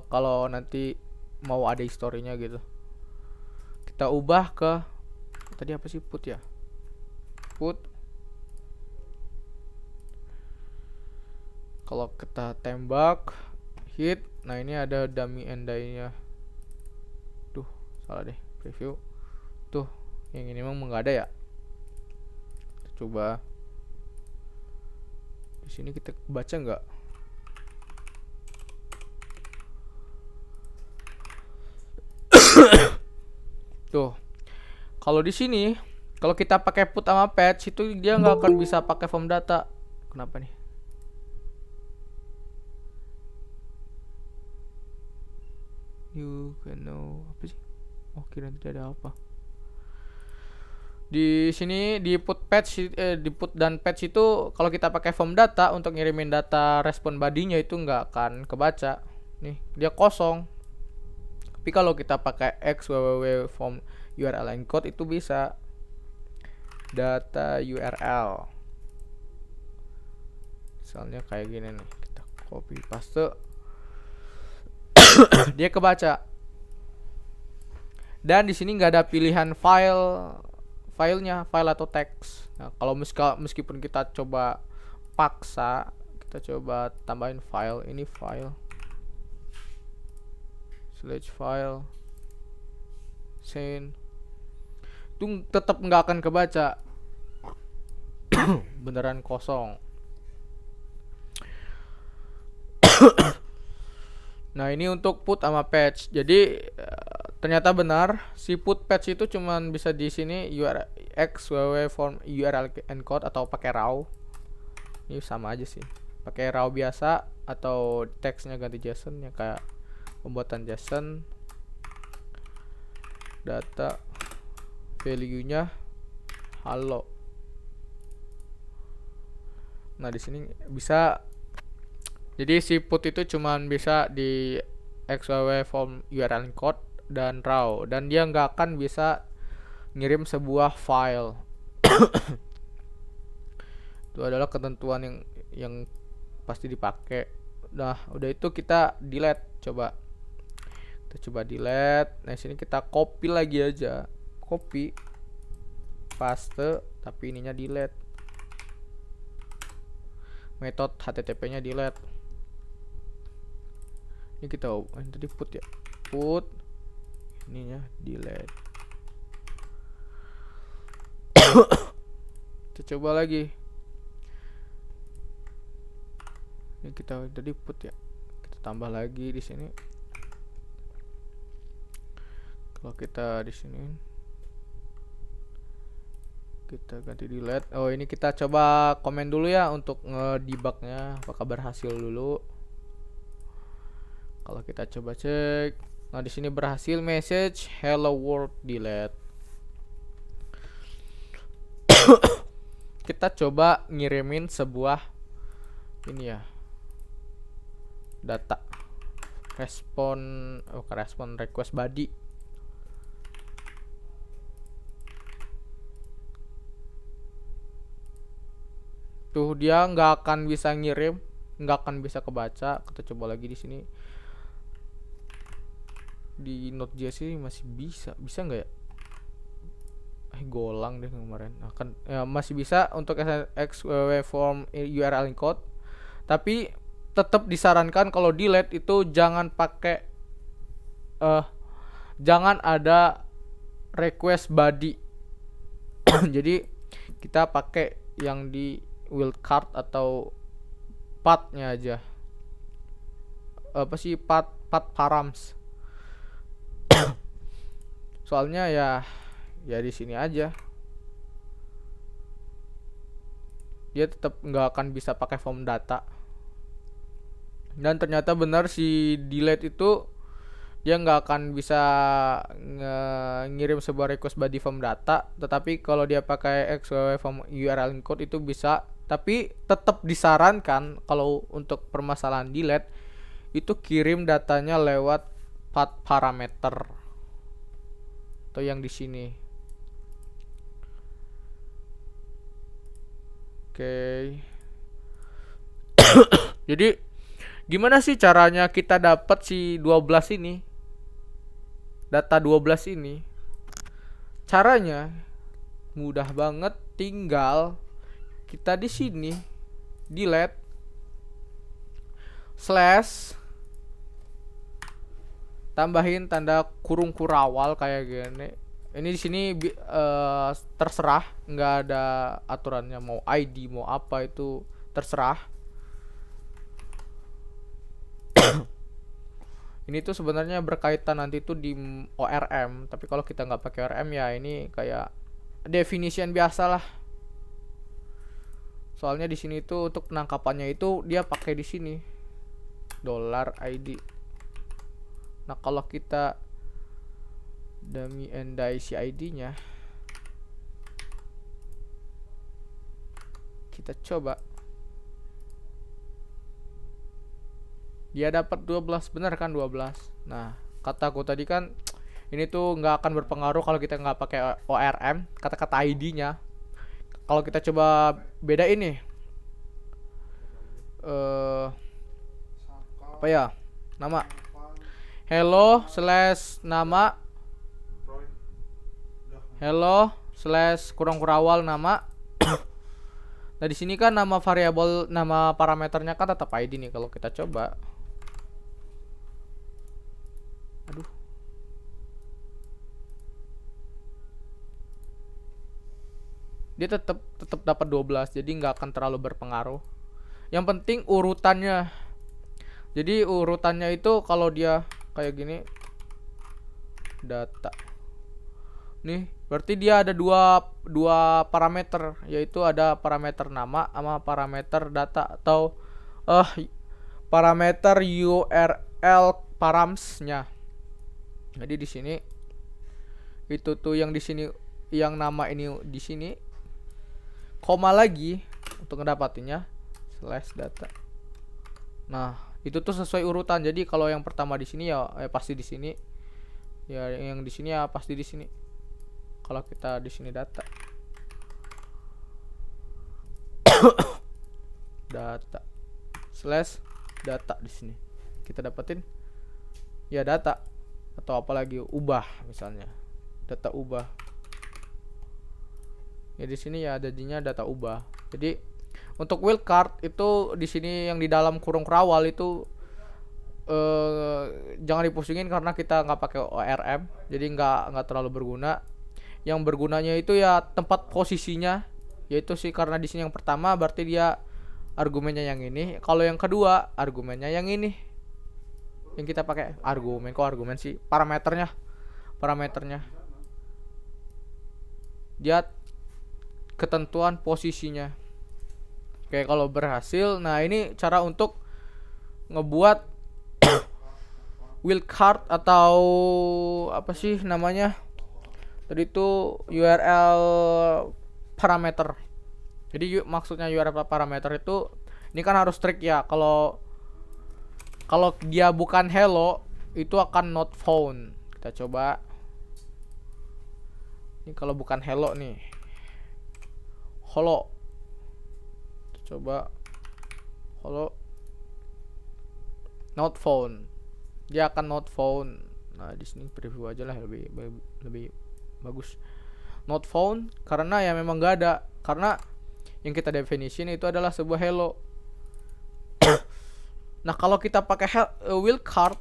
kalau nanti mau ada historinya gitu. Kita ubah ke tadi apa sih, put ya, put. Kalau kita tembak hit, nah ini ada dummy and die nya. Tuh salah deh, preview tuh, yang ini memang nggak ada ya. Kita coba di sini, kita baca nggak? Tuh, kalau di sini, kalau kita pakai put sama patch itu dia nggak akan bisa pakai form data. Kenapa nih? You can know apa sih? Oh, kira tidak ada apa. Di sini di put dan patch itu kalau kita pakai form data untuk ngirimin data respon badinya itu nggak akan kebaca. Nih, dia kosong. Tapi kalau kita pakai x www form URL encode itu bisa data URL. Misalnya kayak gini nih, kita copy paste, dia kebaca. Dan di sini nggak ada pilihan filenya, file atau teks. Nah, kalau meskipun kita coba paksa, kita coba tambahin file, ini file /file send, itu tetap nggak akan kebaca. Beneran kosong. Nah ini untuk put sama patch. Jadi ternyata benar si put patch itu cuman bisa di sini URL x www form URL encode atau pakai raw. Ini sama aja sih. Pakai raw biasa atau teksnya ganti JSON ya, kayak pembuatan JSON, data value-nya halo. Nah di sini bisa, jadi si put itu cuman bisa di xww form URL encode dan raw, dan dia nggak akan bisa ngirim sebuah file. Itu adalah ketentuan yang pasti dipakai. Nah udah itu kita delete, kita coba delete. Nah sini kita copy lagi aja, copy paste, tapi ininya delete, metode http nya delete. Ini kita tadi put ya, put, ininya delete. Kita coba lagi, ini kita tadi put ya, kita tambah lagi di sini. Kalau kita di sini kita ganti delete. Oh ini kita coba komen dulu ya untuk ngedebugnya apakah berhasil dulu. Kalau kita coba cek, nah di sini berhasil, message hello world delete. Kita coba ngirimin sebuah ini ya, data respon request body. Tuh dia nggak akan bisa ngirim, nggak akan bisa kebaca. Kita coba lagi di sini. Di Node.js masih bisa nggak ya? Golang deh kemarin. Nah, kan ya masih bisa untuk SNX waveform URL encode. Tapi tetap disarankan kalau delete itu jangan pakai jangan ada request body. Jadi kita pakai yang di wildcard atau path-nya aja. Apa sih path params. Soalnya ya di sini aja. Dia tetap nggak akan bisa pakai form data. Dan ternyata benar si delete itu dia nggak akan bisa ngirim sebuah request body form data, tetapi kalau dia pakai XWW form URL encode itu bisa. Tapi tetap disarankan kalau untuk permasalahan delete itu kirim datanya lewat path parameter atau yang di sini. Oke. Jadi gimana sih caranya kita dapat si 12 ini? Data 12 ini. Caranya mudah banget, tinggal kita di sini delete slash tambahin tanda kurung kurawal kayak gini. Ini di sini terserah, nggak ada aturannya mau ID mau apa itu terserah. Ini tuh sebenarnya berkaitan nanti tuh di ORM, tapi kalau kita nggak pakai ORM ya ini kayak definition biasa lah. Soalnya di sini tuh untuk penangkapannya itu dia pakai di sini $ID. Nah kalau kita dummy and si ID-nya, kita coba. Dia dapat 12, benar kan 12. Nah, kataku tadi kan ini tuh nggak akan berpengaruh kalau kita nggak pakai ORM, kata-kata ID-nya. Kalau kita coba beda ini, apa ya? Nama hello slash nama hello slash kurang kurawal nama. Nah di sini kan nama variabel, nama parameternya kan tetap ID nih. Kalau kita coba, aduh, dia tetap dapat 12, jadi nggak akan terlalu berpengaruh. Yang penting urutannya. Jadi urutannya itu kalau dia kayak gini, data nih, berarti dia ada dua parameter, yaitu ada parameter nama sama parameter data atau parameter URL params-nya. Jadi di sini itu tuh yang di sini, yang nama ini di sini, koma lagi untuk ngedapatinya slash data. Nah, itu tuh sesuai urutan. Jadi kalau yang pertama di sini ya pasti di sini. Ya yang di sini ya pasti di sini. Kalau kita di sini data. Data slash data di sini. Kita dapetin ya data atau apalagi ubah misalnya. Data ubah. Ya di sini ya jadinya data ubah. Jadi untuk wildcard itu di sini yang di dalam kurung kerawal itu jangan dipusingin karena kita nggak pakai ORM, jadi nggak terlalu berguna. Yang bergunanya itu ya tempat posisinya, yaitu sih karena di sini yang pertama berarti dia argumennya yang ini, kalau yang kedua argumennya yang ini. Yang kita pakai argumen sih parameternya dia ketentuan posisinya. Oke, kalau berhasil, nah ini cara untuk ngebuat wildcard atau apa sih namanya tadi itu URL parameter. Jadi maksudnya URL parameter itu ini kan harus strict ya. Kalau dia bukan hello itu akan not found. Kita coba. Ini kalau bukan hello nih. Hello. Kita coba kalau not found, dia akan not found. Nah di sini preview aja lah, lebih bagus. Not found karena ya memang gak ada, karena yang kita definition itu adalah sebuah hello. Nah kalau kita pakai wildcard,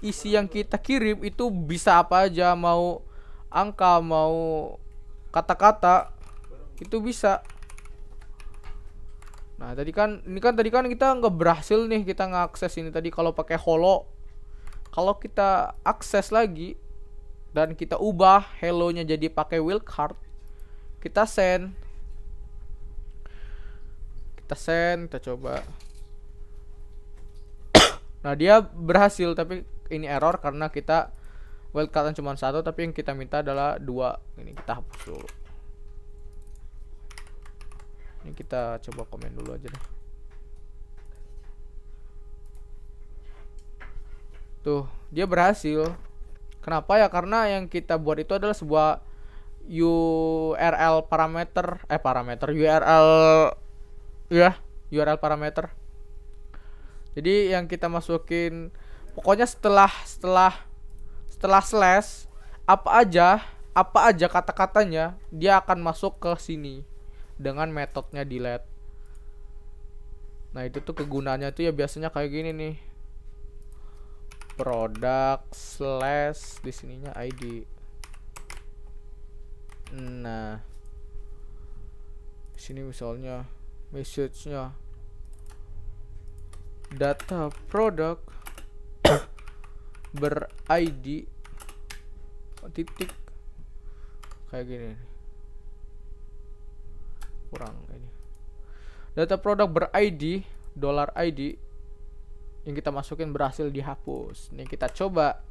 isi yang kita kirim itu bisa apa aja, mau angka, mau kata-kata, itu bisa. Nah tadi kan kita nggak berhasil nih kita ngakses ini tadi kalau pakai holo. Kalau kita akses lagi dan kita ubah hello-nya jadi pakai wildcard, kita send, kita coba. Nah dia berhasil, tapi ini error karena kita wildcard cuma satu, tapi yang kita minta adalah 2. Ini kita hapus dulu. Ini kita coba komen dulu aja deh. Tuh, dia berhasil. Kenapa ya? Karena yang kita buat itu adalah sebuah URL parameter, URL parameter. Jadi yang kita masukin, pokoknya setelah slash apa aja kata-katanya, dia akan masuk ke sini dengan metodenya delete. Nah itu tuh kegunaannya tuh ya biasanya kayak gini nih, produk slash di sininya ID. Nah di sini misalnya message-nya data produk ber-ID titik kayak gini, kurang ini. Data produk ber-ID $ID yang kita masukin berhasil dihapus. Nih kita coba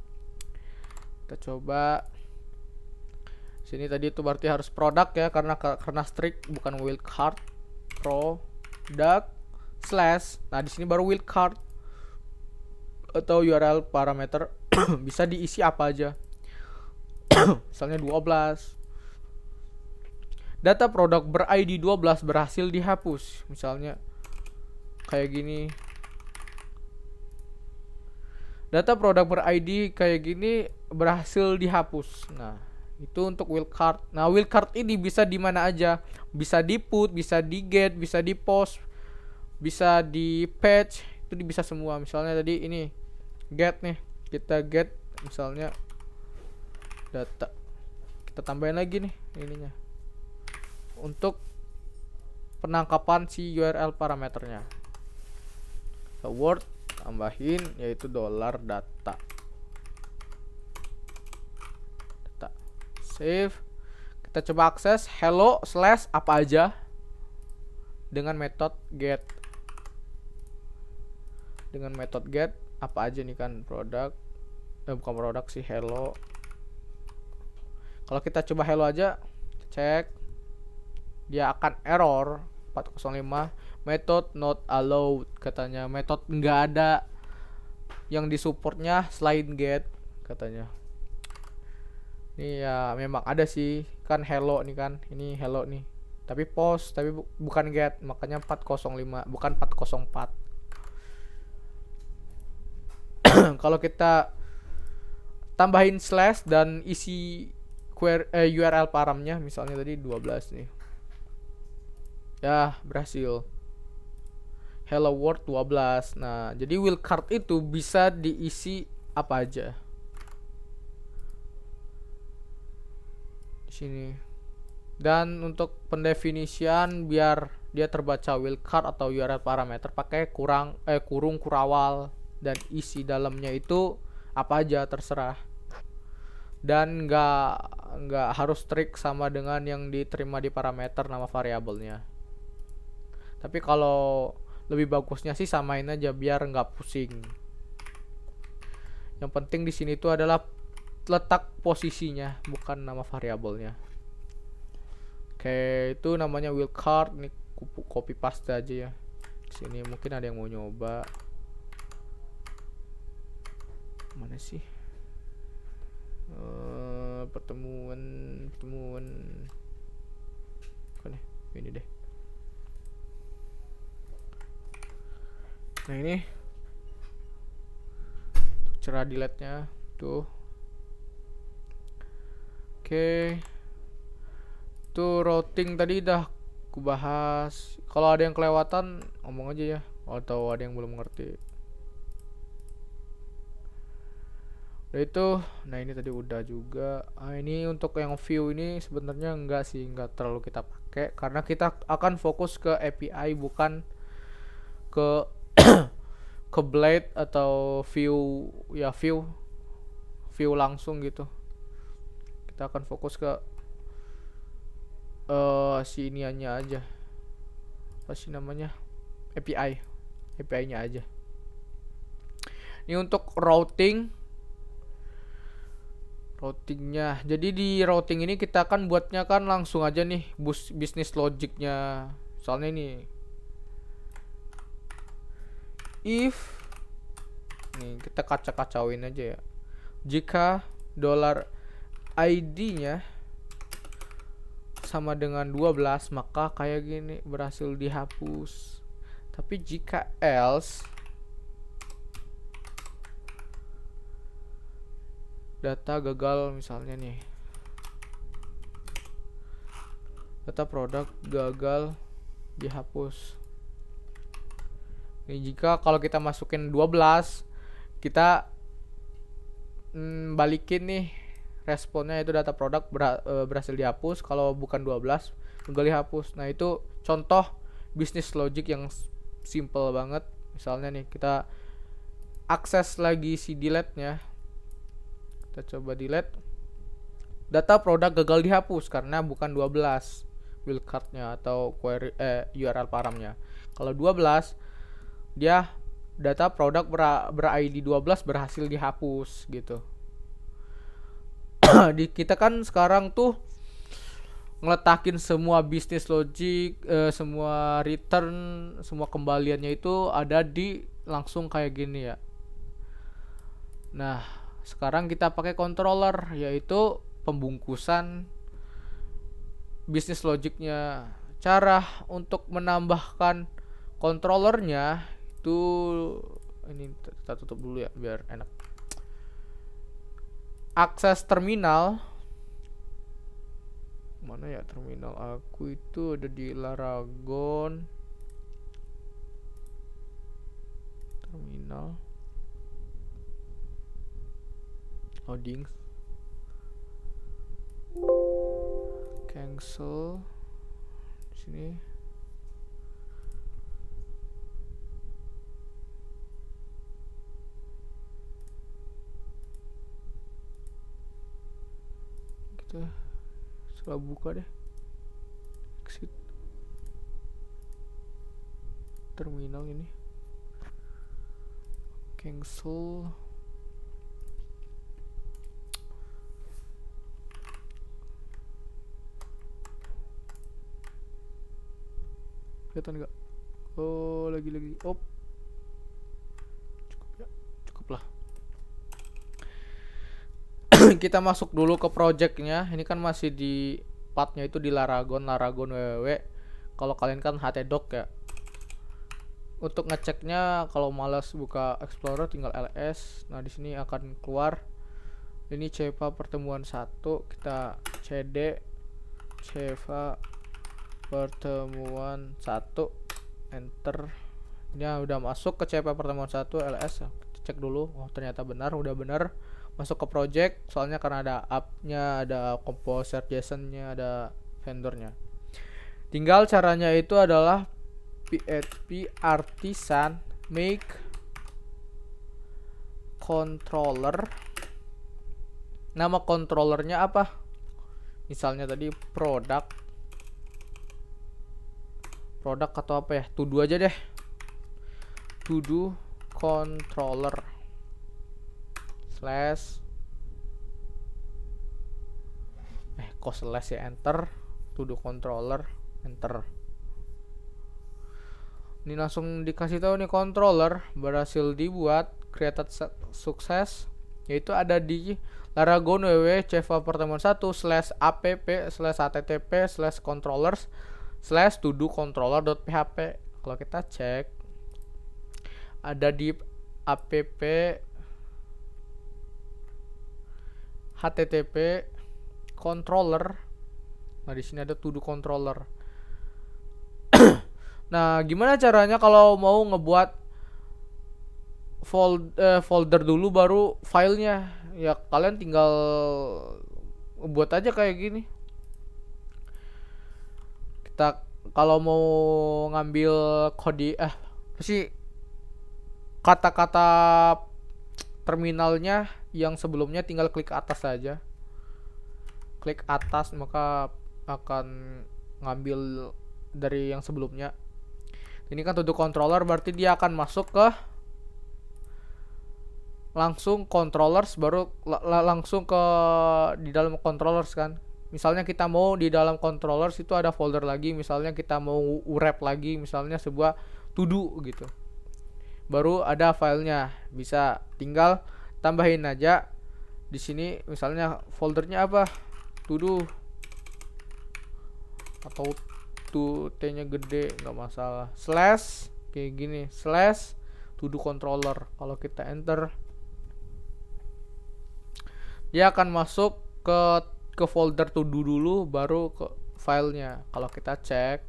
sini. Tadi itu berarti harus produk ya, karena strict bukan wildcard. Produk slash, nah di sini baru wildcard atau URL parameter. Bisa diisi apa aja. Misalnya 12. Data produk ber-ID 12 berhasil dihapus. Misalnya kayak gini. Data produk ber-ID kayak gini berhasil dihapus. Nah, itu untuk wildcard. Nah, wildcard ini bisa di mana aja. Bisa di put, bisa di get, bisa di post, bisa di patch. Itu bisa semua. Misalnya tadi ini get nih. Kita get misalnya data. Kita tambahin lagi nih ininya. Untuk penangkapan si URL parameternya. Word tambahin yaitu $data. Save. Kita coba akses hello slash apa aja dengan metode get. Dengan metode get apa aja nih kan, produk, bukan produk sih, hello. Kalau kita coba hello aja, cek, dia akan error 405 method not allowed katanya. Metode nggak ada yang disupportnya selain get katanya. Ini ya memang ada sih kan, hello nih kan, ini hello nih, tapi post, tapi bukan get, makanya 405 bukan 404. Kalau kita tambahin slash dan isi URL paramnya, misalnya tadi 12 nih, ya berhasil hello world 12. Nah jadi wildcard itu bisa diisi apa aja di sini. Dan untuk pendefinisian biar dia terbaca wildcard atau URL parameter, pakai kurung kurawal, dan isi dalamnya itu apa aja terserah, dan nggak harus strict sama dengan yang diterima di parameter nama variabelnya. Tapi kalau lebih bagusnya sih samain aja biar nggak pusing. Yang penting di sini itu adalah letak posisinya, bukan nama variabelnya. Oke, itu namanya wildcard. Ini copy paste aja ya. Sini mungkin ada yang mau nyoba. Mana sih? Pertemuan. Bukan ya? Ini deh. Nah ini cara delete-nya tuh. Oke. Tuh routing tadi udah ku bahas. Kalau ada yang kelewatan ngomong aja ya, atau ada yang belum ngerti. Udah itu. Nah ini tadi udah juga. Ini untuk yang view ini sebenarnya enggak sih, enggak terlalu kita pakai karena kita akan fokus ke API bukan ke ke Blade atau view, ya view langsung gitu. Kita akan fokus ke si iniannya aja, apa sih namanya, API-nya aja. Ini untuk routingnya. Jadi di routing ini kita kan buatnya kan langsung aja nih bisnis logicnya. Soalnya ini if nih kita kacau-kacauin aja ya. Jika $ID-nya sama dengan 12, maka kayak gini berhasil dihapus. Tapi jika else data gagal, misalnya nih data produk gagal dihapus. Ini jika kalau kita masukin 12, kita balikin nih responnya itu data produk berhasil dihapus. Kalau bukan 12 gagal dihapus. Nah itu contoh bisnis logic yang simple banget. Misalnya nih kita akses lagi si delete nya, kita coba delete, data produk gagal dihapus karena bukan 12 wildcard-nya atau query URL paramnya. Kalau 12 dia data produk ber-ID 12 berhasil dihapus gitu. Kita kan sekarang tuh ngeletakin semua bisnis logic, semua return, semua kembaliannya itu ada di langsung kayak gini ya. Nah, sekarang kita pakai controller, yaitu pembungkusan bisnis logicnya. Cara untuk menambahkan controllernya itu, ini kita tutup dulu ya biar enak. Akses terminal, mana ya terminal aku itu, ada di Laragon terminal loading, cancel di sini. Kita coba buka deh, exit terminal ini, cancel. Kelihatan nggak? Oh, lagi op, cukup ya, cukup lah. Kita masuk dulu ke projectnya. Ini kan masih di partnya itu di Laragon www. Kalau kalian kan htdoc ya. Untuk ngeceknya kalau malas buka Explorer tinggal ls. Nah di sini akan keluar ini Ceva pertemuan 1. Kita cd Ceva pertemuan 1, enter. Ini udah masuk ke Ceva pertemuan 1 ls. Kita cek dulu. Oh ternyata benar, udah benar masuk ke project. Soalnya karena ada app-nya, ada composer JSON-nya, ada vendornya. Tinggal caranya itu adalah PHP artisan make controller. Nama controllernya apa? Misalnya tadi produk atau apa ya, to do aja deh, to do controller slash kok slash ya, enter, to do controller, enter. Ini langsung dikasih tahu nih controller berhasil dibuat, created sukses, yaitu ada di Laragon www Ceva pertemuan 1 /app /http /controllers /todo controller.php. Kalau kita cek ada di app http controller. Nah, di sini ada to do controller. Nah, gimana caranya kalau mau ngebuat folder dulu baru filenya? Ya kalian tinggal buat aja kayak gini. Kita kalau mau ngambil kode sih kata-kata terminalnya yang sebelumnya, tinggal klik atas saja. Klik atas maka akan ngambil dari yang sebelumnya. Ini kan to do controller, berarti dia akan masuk ke langsung controllers, baru langsung ke di dalam controllers kan. Misalnya kita mau di dalam controllers itu ada folder lagi, misalnya kita mau wrap lagi misalnya sebuah to do gitu, baru ada filenya. Bisa tinggal tambahin aja di sini, misalnya foldernya apa, to do atau T-nya gede nggak masalah, slash kayak gini, slash to do controller. Kalau kita enter, dia akan masuk ke folder to do dulu, baru ke filenya. Kalau kita cek,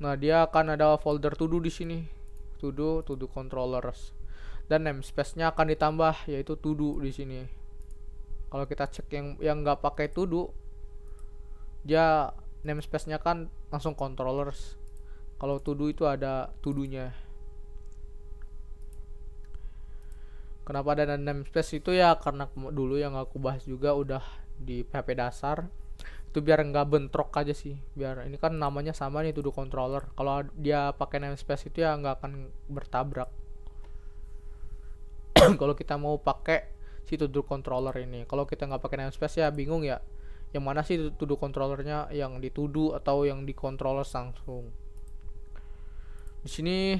nah dia akan ada folder to do di sini, to do controllers, dan namespace-nya akan ditambah yaitu to do di sini. Kalau kita cek yang nggak pakai to do, dia namespace-nya kan langsung controllers. Kalau to do itu ada to do-nya. Kenapa ada namespace itu ya karena dulu yang aku bahas juga udah di PHP dasar. Itu biar nggak bentrok aja sih. Biar ini kan namanya sama nih, to do controller. Kalau dia pakai namespace itu ya nggak akan bertabrak. Kalau kita mau pakai si to do controller ini, kalau kita nggak pakai namespace ya bingung ya. Yang mana sih to do controllernya, yang di to do atau yang di controller langsung. Di sini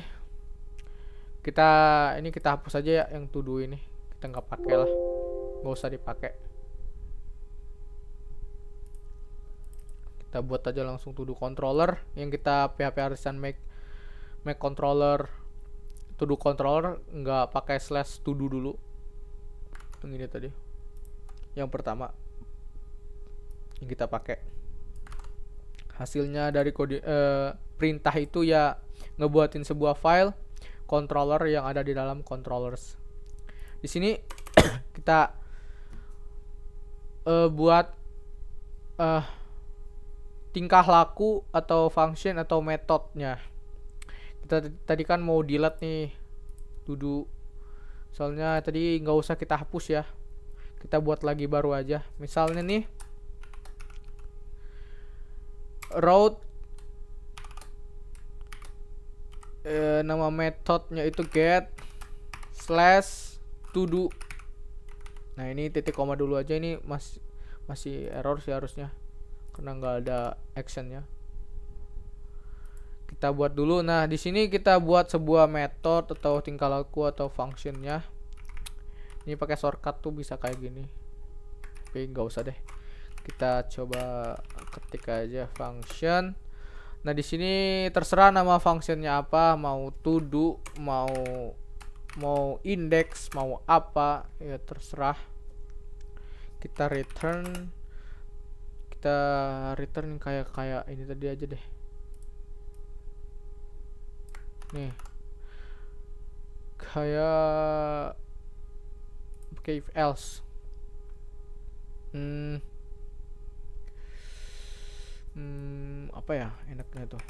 kita hapus aja ya yang to do ini, kita nggak pakai lah, nggak usah dipakai. Kita buat aja langsung to do controller yang kita PHP Artisan make controller to do controller, nggak pakai slash to do dulu. Yang ini tadi yang pertama yang kita pakai. Hasilnya dari kode perintah itu ya ngebuatin sebuah file controller yang ada di dalam controllers. Di sini kita buat tingkah laku atau function atau metodenya. Kita tadi kan mau delete nih to do, soalnya tadi nggak usah kita hapus ya, kita buat lagi baru aja. Misalnya nih route, nama metodenya itu get slash to do. Nah ini titik koma dulu aja, ini masih error sih harusnya karena nggak ada actionnya. Kita buat dulu. Nah di sini kita buat sebuah metode atau tingkah laku atau functionnya. Ini pakai shortcut tuh bisa kayak gini, tapi nggak usah deh. Kita coba ketik aja function. Nah di sini terserah nama functionnya apa, mau to do, mau index, mau apa ya terserah. Kita return kayak ini tadi aja deh. Nih kayak if else. Apa ya enaknya tuh,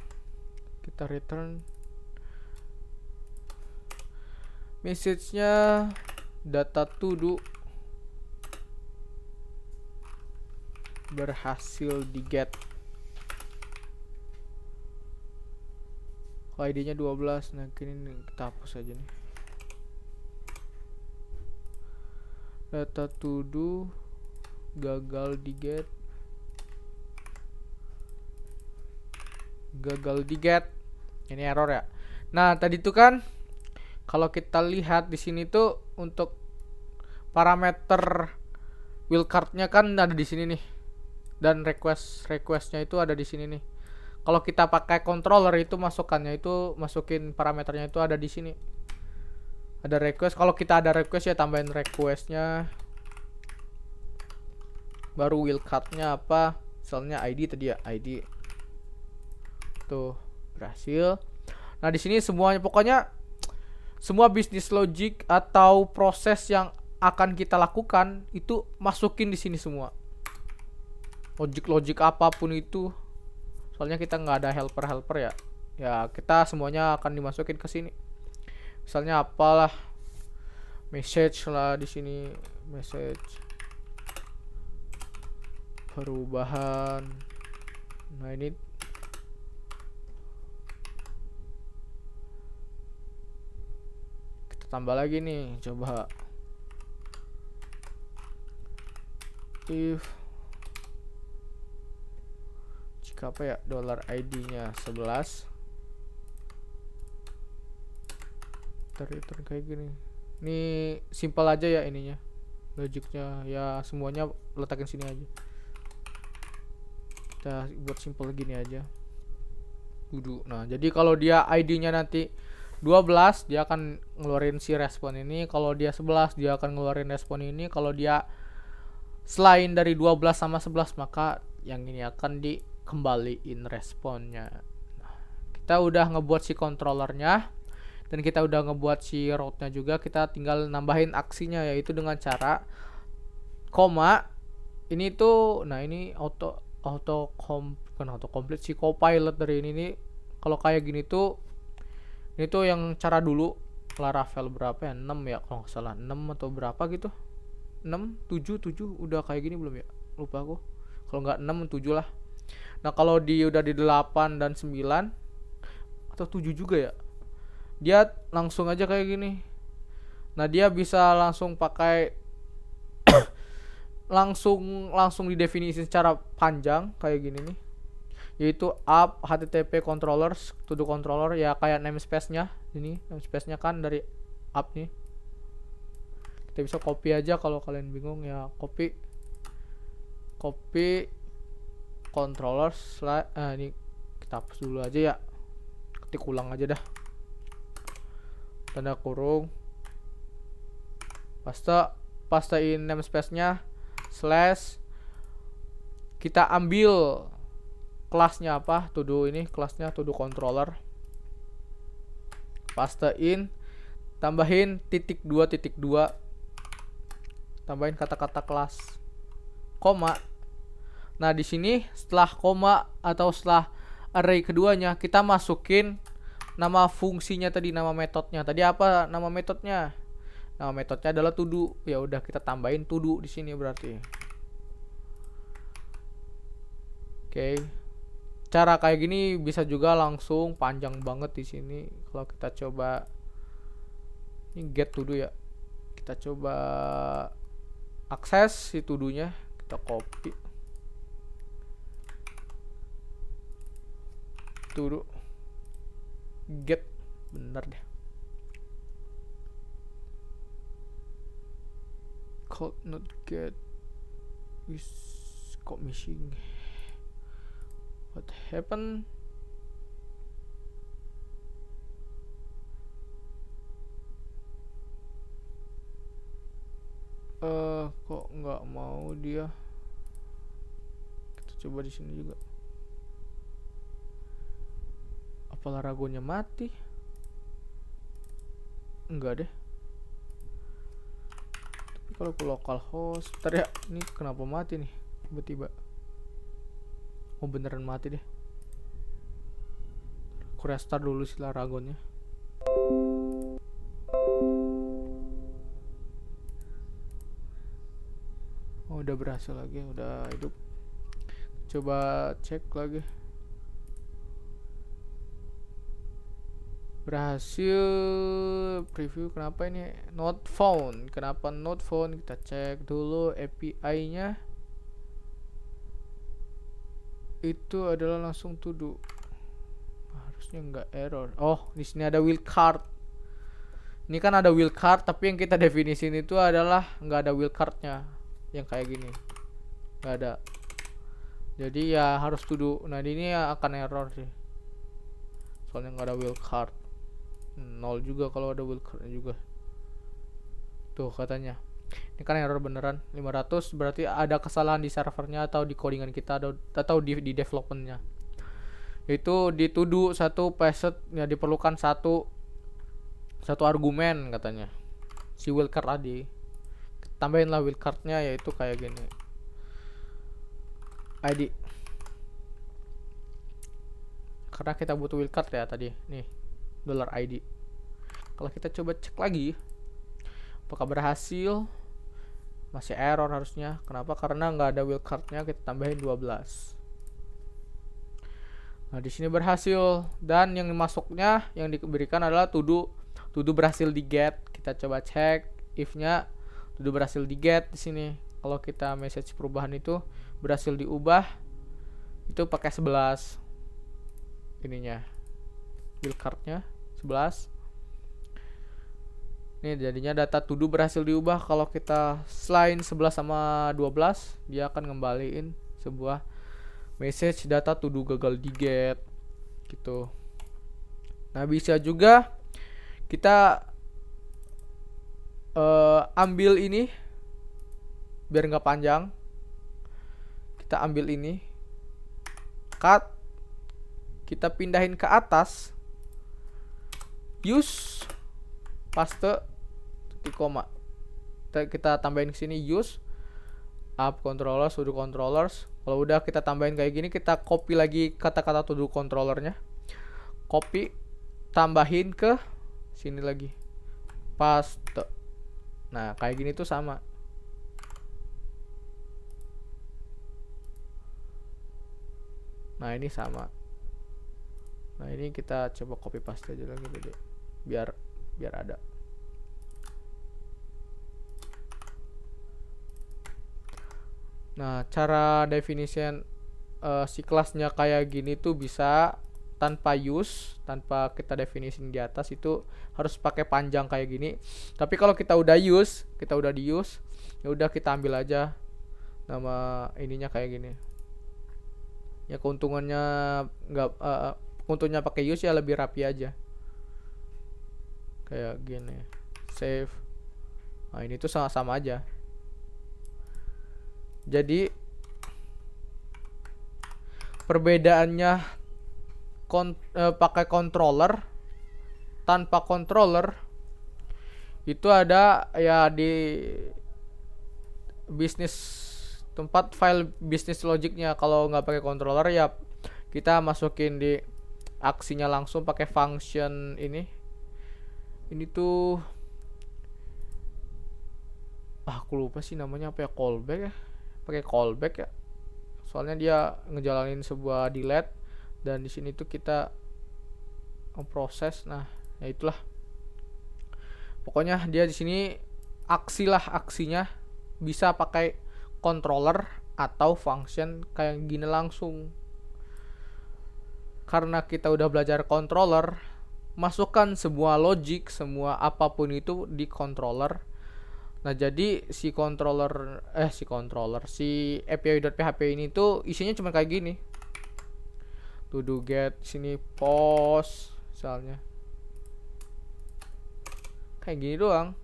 kita return message-nya data to do berhasil di get. ID-nya 12. Nah kini kita hapus aja nih, data to do gagal di get. Ini error ya. Nah tadi tuh kan kalau kita lihat di sini tuh untuk parameter wildcard-nya kan ada di sini nih, dan request-nya itu ada di sini nih. Kalau kita pakai controller itu masukannya itu masukin parameternya itu ada di sini. Ada request. Kalau kita ada request ya tambahin requestnya. Baru wildcardnya apa? Misalnya ID tadi ya, ID. Tuh, berhasil. Nah, di sini semuanya pokoknya semua bisnis logic atau proses yang akan kita lakukan itu masukin di sini semua. Logic apapun itu. Soalnya kita nggak ada helper ya. Ya, kita semuanya akan dimasukin ke sini. Misalnya apalah message lah di sini, message perubahan. Nah, ini kita tambah lagi nih, coba if jika apa ya, $ID-nya 11 return kayak gini. Ini simpel aja ya ininya. Logiknya ya semuanya letakin sini aja. Kita buat simpel gini aja. Nah, jadi kalau dia ID-nya nanti 12, dia akan ngeluarin si respon ini. Kalau dia 11, dia akan ngeluarin respon ini. Kalau dia selain dari 12 sama 11, maka yang ini akan dikembaliin responnya. Nah, kita udah ngebuat si controllernya dan kita udah ngebuat si route-nya juga. Kita tinggal nambahin aksinya, yaitu dengan cara koma ini tuh. Nah, ini bukan auto complete, si copilot dari ini nih. Kalau kayak gini tuh, ini tuh yang cara dulu Laravel berapa ya, 6 ya kalau nggak salah, 6 atau berapa gitu, 6, 7 udah kayak gini belum ya, lupa aku. Kalau nggak 6, 7 lah. Nah, kalau udah di 8 dan 9 atau 7 juga ya, dia langsung aja kayak gini. Nah, dia bisa langsung pakai langsung didefinisi secara panjang kayak gini nih, yaitu app http controllers to the controller, ya kayak namespace-nya. Ini namespace-nya kan dari app nih. Kita bisa copy aja kalau kalian bingung ya, copy controllers ini kita hapus dulu aja ya, ketik ulang aja dah, tanda kurung, pastein namespace-nya, slash, kita ambil kelasnya apa, to-do ini kelasnya to do controller, pastein, tambahin *2.2, tambahin kata-kata kelas, koma. Nah, di sini setelah koma atau setelah array keduanya, kita masukin nama fungsinya tadi, nama metodenya. Tadi apa nama metodenya? Nama metodenya adalah to do. Ya udah, kita tambahin to do di sini berarti. Oke. Cara kayak gini bisa juga langsung panjang banget di sini. Kalau kita coba ini get to do ya. Kita coba akses si to do-nya, kita copy. To do get, bener deh. Code not get is kok missing. What happened? Kok nggak mau dia? Kita coba di sini juga. Apa Laragonya mati? Enggak deh. Tapi kalau ke localhost, ntar ya, ini kenapa mati nih tiba-tiba? Oh, beneran mati deh. Aku restart dulu si Laragonnya. Oh, udah berhasil lagi, udah hidup. Coba cek lagi. Berhasil. Preview, kenapa ini not found? Kenapa not found? Kita cek dulu API-nya. Itu adalah langsung to do. Harusnya nggak error. Oh, di sini ada wildcard. Ini kan ada wildcard, tapi yang kita definisin itu adalah nggak ada wildcardnya, yang kayak gini. Nggak ada. Jadi ya harus to do. Nah ini ya akan error sih, soalnya nggak ada wildcard. 0 juga kalau ada wildcardnya juga. Tuh katanya ini kan error beneran 500, berarti ada kesalahan di servernya atau di codingan kita atau di developmentnya. Itu di to do satu password ya, diperlukan satu argumen katanya si wildcard tadi. Tambahin lah wildcardnya, yaitu kayak gini, ID, karena kita butuh wildcard ya tadi nih, $ID. Kalau kita coba cek lagi apakah berhasil, masih error harusnya. Kenapa? Karena nggak ada wildcardnya. Kita tambahin 12. Nah di sini berhasil, dan yang masuknya yang diberikan adalah to do berhasil di get. Kita coba cek if-nya, to do berhasil di get di sini. Kalau kita message perubahan itu berhasil diubah, itu pakai 11 ininya, wildcardnya 11. Nih jadinya data to do berhasil diubah. Kalau kita selain 11 sama 12, dia akan ngembaliin sebuah message data to do gagal di get gitu. Nah bisa juga kita ambil ini biar nggak panjang. Kita ambil ini, cut, kita pindahin ke atas, use, paste, titik koma. Kita tambahin ke sini use up controllers, to do controllers. Kalau udah kita tambahin kayak gini, kita copy lagi kata-kata to do controllernya, copy, tambahin ke sini lagi, paste. Nah kayak gini tuh sama. Nah ini sama. Nah ini kita coba copy paste aja lagi deh, biar ada. Nah cara definition si kelasnya kayak gini tuh bisa tanpa use, tanpa kita definisin di atas. Itu harus pakai panjang kayak gini. Tapi kalau kita udah di use, ya udah kita ambil aja nama ininya kayak gini. Ya keuntungannya nggak untungnya pakai use ya lebih rapi aja kayak gini. Save. Nah ini tuh sama-sama aja. Jadi perbedaannya pakai controller tanpa controller itu ada ya di bisnis, tempat file bisnis logicnya. Kalau nggak pakai controller ya kita masukin di aksinya langsung pakai function ini tuh, aku lupa sih namanya apa ya, callback ya, pakai callback ya, soalnya dia ngejalanin sebuah delete, dan di sini tuh kita memproses. Nah ya itulah pokoknya dia di sini aksinya bisa pakai controller atau function kayak gini langsung. Karena kita udah belajar controller, masukkan semua logic, semua apapun itu di controller. Nah jadi si API.php ini tuh isinya cuma kayak gini. To do get, sini post misalnya, kayak gini doang.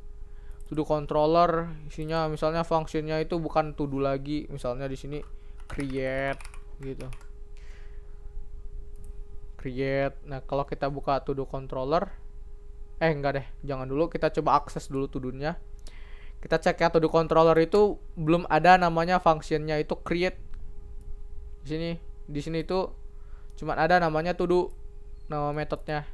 To do controller isinya misalnya functionnya itu bukan to do lagi, misalnya di sini create gitu, create. Nah kalau kita buka to do controller, enggak deh, jangan dulu, kita coba akses dulu to do-nya. Kita cek ya, to do controller itu belum ada namanya functionnya itu create. Di sini itu cuma ada namanya to do, nama metodenya.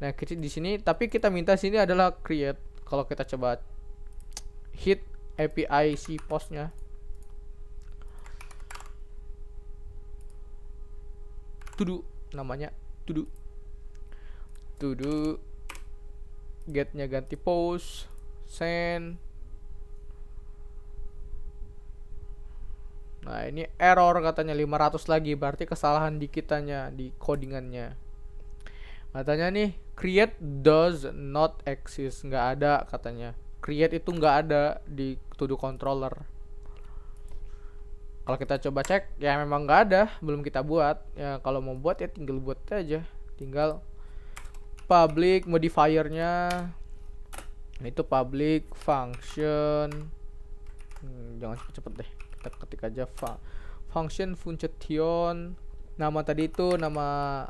Nah di sini tapi kita minta sini adalah create. Kalau kita coba hit API si postnya, to do, namanya to do, getnya ganti post, send. Nah ini error katanya 500 lagi, berarti kesalahan di kitanya, di codingannya. Katanya nih create does not exist, nggak ada katanya. Create itu nggak ada di to do controller. Kalau kita coba cek ya memang nggak ada, belum kita buat. Ya kalau mau buat ya tinggal buat aja, tinggal public modifiernya. Nah, itu public function. Jangan cepet-cepet deh, kita ketik aja function function. Nama tadi itu nama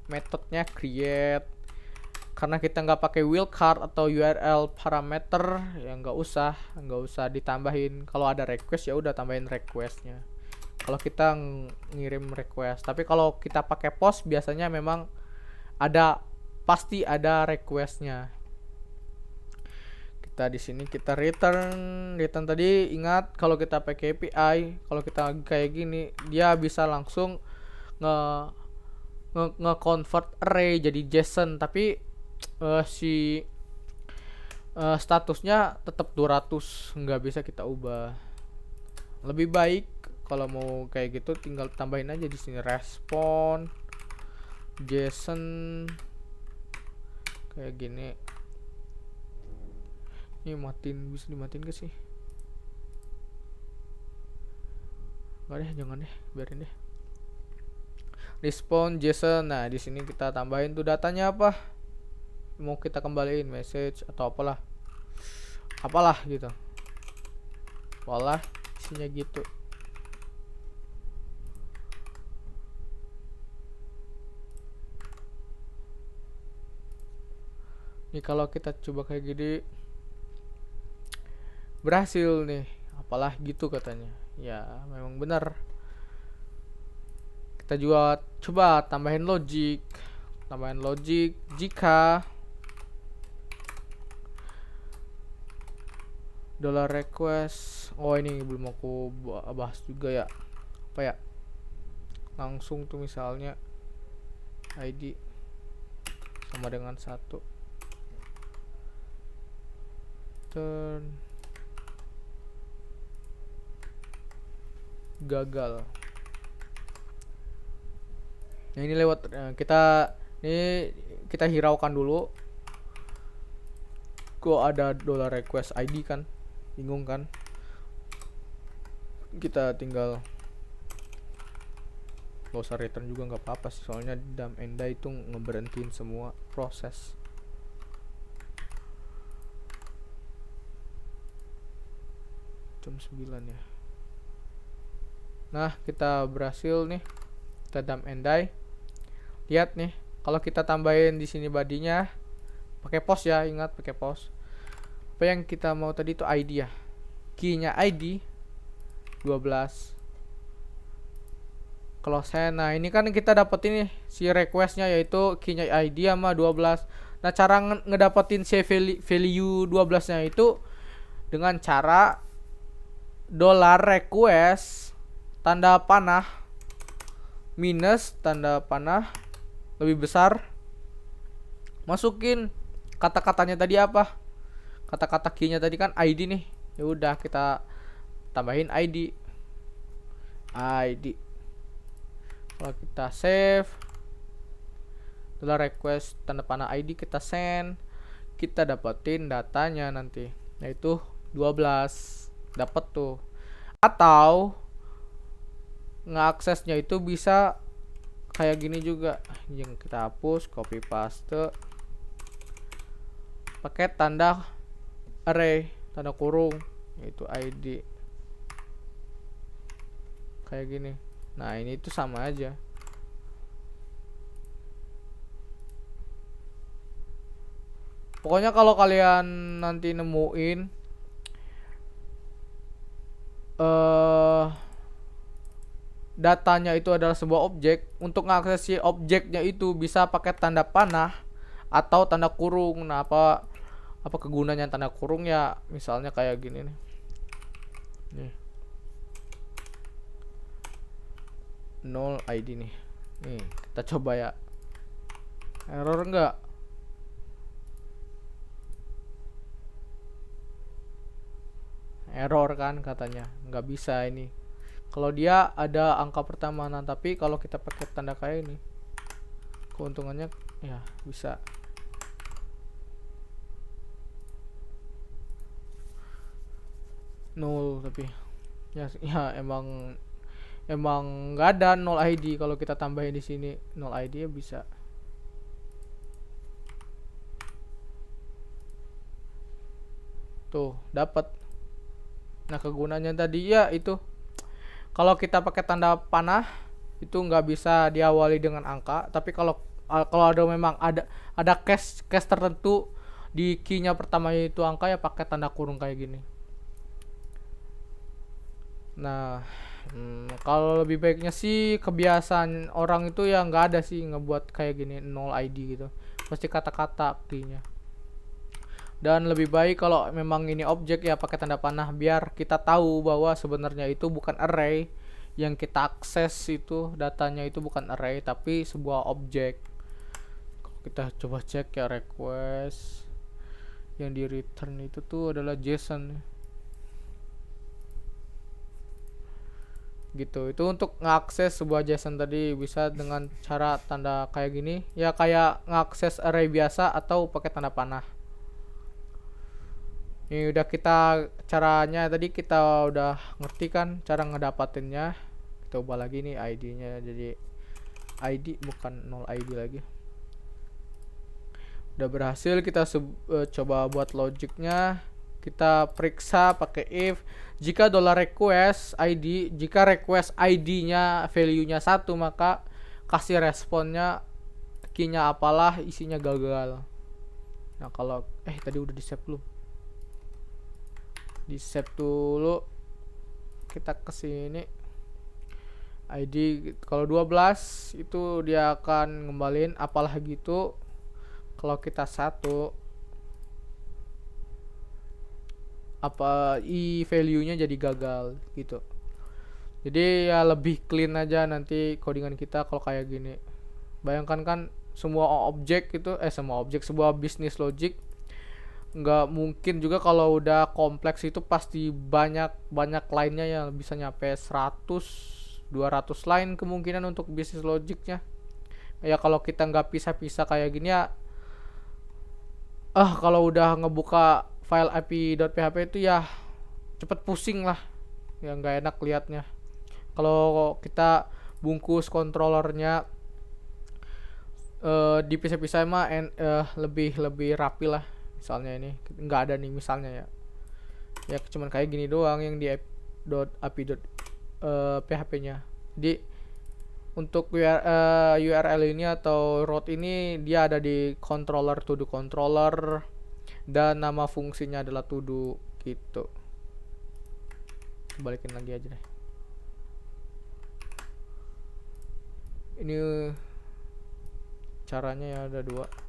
metodenya create. Karena kita nggak pakai wildcard atau URL parameter, ya nggak usah ditambahin. Kalau ada request ya udah tambahin requestnya. Kalau kita ngirim request, tapi kalau kita pakai post biasanya memang pasti ada requestnya. Kita di sini kita return tadi, ingat kalau kita pakai API, kalau kita kayak gini dia bisa langsung nge-convert array jadi JSON, tapi statusnya tetap 200, nggak bisa kita ubah. Lebih baik kalau mau kayak gitu tinggal tambahin aja di sini respon JSON kayak gini. Ini bisa dimatiin ke sih? Nggak deh, jangan deh, biarin deh. Respon JSON. Nah di sini kita tambahin tuh datanya apa, mau kita kembaliin message atau apalah gitu. Walah isinya gitu. Nih kalau kita coba kayak gini berhasil nih, apalah gitu katanya. Ya memang benar. Kita juga coba tambahin logic jika $request. Oh ini belum aku bahas juga ya, apa ya, langsung tuh misalnya ID sama dengan 1 turn gagal. Nah ini lewat kita hiraukan dulu. Kok ada $request ID kan, bingung kan? Kita tinggal nggak usah return juga nggak apa-apa sih, soalnya dump and die itu ngeberhentiin semua proses. Jam 9 ya. Nah kita berhasil nih, kita dump and die. Lihat nih, kalau kita tambahin di sini badinya pakai post ya, ingat pakai post. Apa yang kita mau tadi itu ID ya, key-nya ID 12. Kalau nah ini kan kita dapetin nih si requestnya, yaitu key-nya ID sama 12. Nah cara ngedapetin si value 12 nya itu dengan cara $request tanda panah minus tanda panah lebih besar, masukin kata-katanya tadi apa, kata-kata key-nya tadi kan ID nih. Ya udah kita tambahin ID. Kalau kita save $request tanda panah ID, kita send, kita dapetin datanya nanti, yaitu 12. Dapat tuh. Atau ngeaksesnya itu bisa kayak gini juga, yang kita hapus, copy paste, pakai tanda array, tanda kurung, yaitu ID kayak gini. Nah ini itu sama aja. Pokoknya kalau kalian nanti nemuin datanya itu adalah sebuah objek, untuk mengakses si objeknya itu bisa pakai tanda panah atau tanda kurung. Nah apa kegunaannya tanda kurung ya, misalnya kayak gini nih. Null ID nih. Nih kita coba ya, error enggak? Error kan katanya, nggak bisa ini. Kalau dia ada angka pertemanan, tapi kalau kita pakai tanda kayak ini, keuntungannya ya bisa. Nol tapi Ya emang nggak ada null ID. Kalau kita tambahin di sini null ID ya bisa. Tuh, dapat. Nah, kegunaannya tadi ya itu. Kalau kita pakai tanda panah itu nggak bisa diawali dengan angka, tapi kalau ada memang ada case tertentu di key-nya pertama itu angka, ya pakai tanda kurung kayak gini. Nah, kalau lebih baiknya sih kebiasaan orang itu ya nggak ada sih ngebuat kayak gini null ID gitu. Pasti kata-kata key-nya. Dan lebih baik kalau memang ini objek ya pakai tanda panah biar kita tahu bahwa sebenarnya itu bukan array yang kita akses, itu datanya itu bukan array tapi sebuah objek. Kalau kita coba cek ya request yang di return itu tuh adalah JSON gitu. Itu untuk ngakses sebuah JSON tadi bisa dengan cara tanda kayak gini ya, kayak ngakses array biasa atau pakai tanda panah. Ini udah caranya tadi kita udah ngerti kan cara ngedapatinnya. Kita ubah lagi nih ID-nya jadi ID bukan null ID lagi. Udah berhasil, kita coba buat logiknya. Kita periksa pakai if jika $request ID, jika request ID-nya value-nya 1 maka kasih responnya key-nya apalah, isinya gagal. Nah, kalau tadi udah di save belum? Di save dulu. Kita ke sini. ID kalau 12 itu dia akan ngembaliin apalah gitu. Kalau kita 1 apa value-nya jadi gagal gitu. Jadi ya lebih clean aja nanti codingan kita kalau kayak gini. Bayangkan kan semua objek itu sebuah bisnis logic nggak mungkin juga kalau udah kompleks itu pasti banyak lainnya yang bisa nyampe 100-200 line kemungkinan untuk bisnis logiknya. Ya kalau kita nggak pisah-pisah kayak gini ya, kalau udah ngebuka file api.php itu ya cepet pusing lah, ya nggak enak liatnya. Kalau kita bungkus kontrolernya dipisah-pisah mah lebih rapi lah. Misalnya ini nggak ada nih misalnya ya cuman kayak gini doang yang di api.php nya. Jadi untuk URL ini atau route ini dia ada di controller to do controller dan nama fungsinya adalah to do gitu. Balikin lagi aja deh. Ini caranya ya ada 2.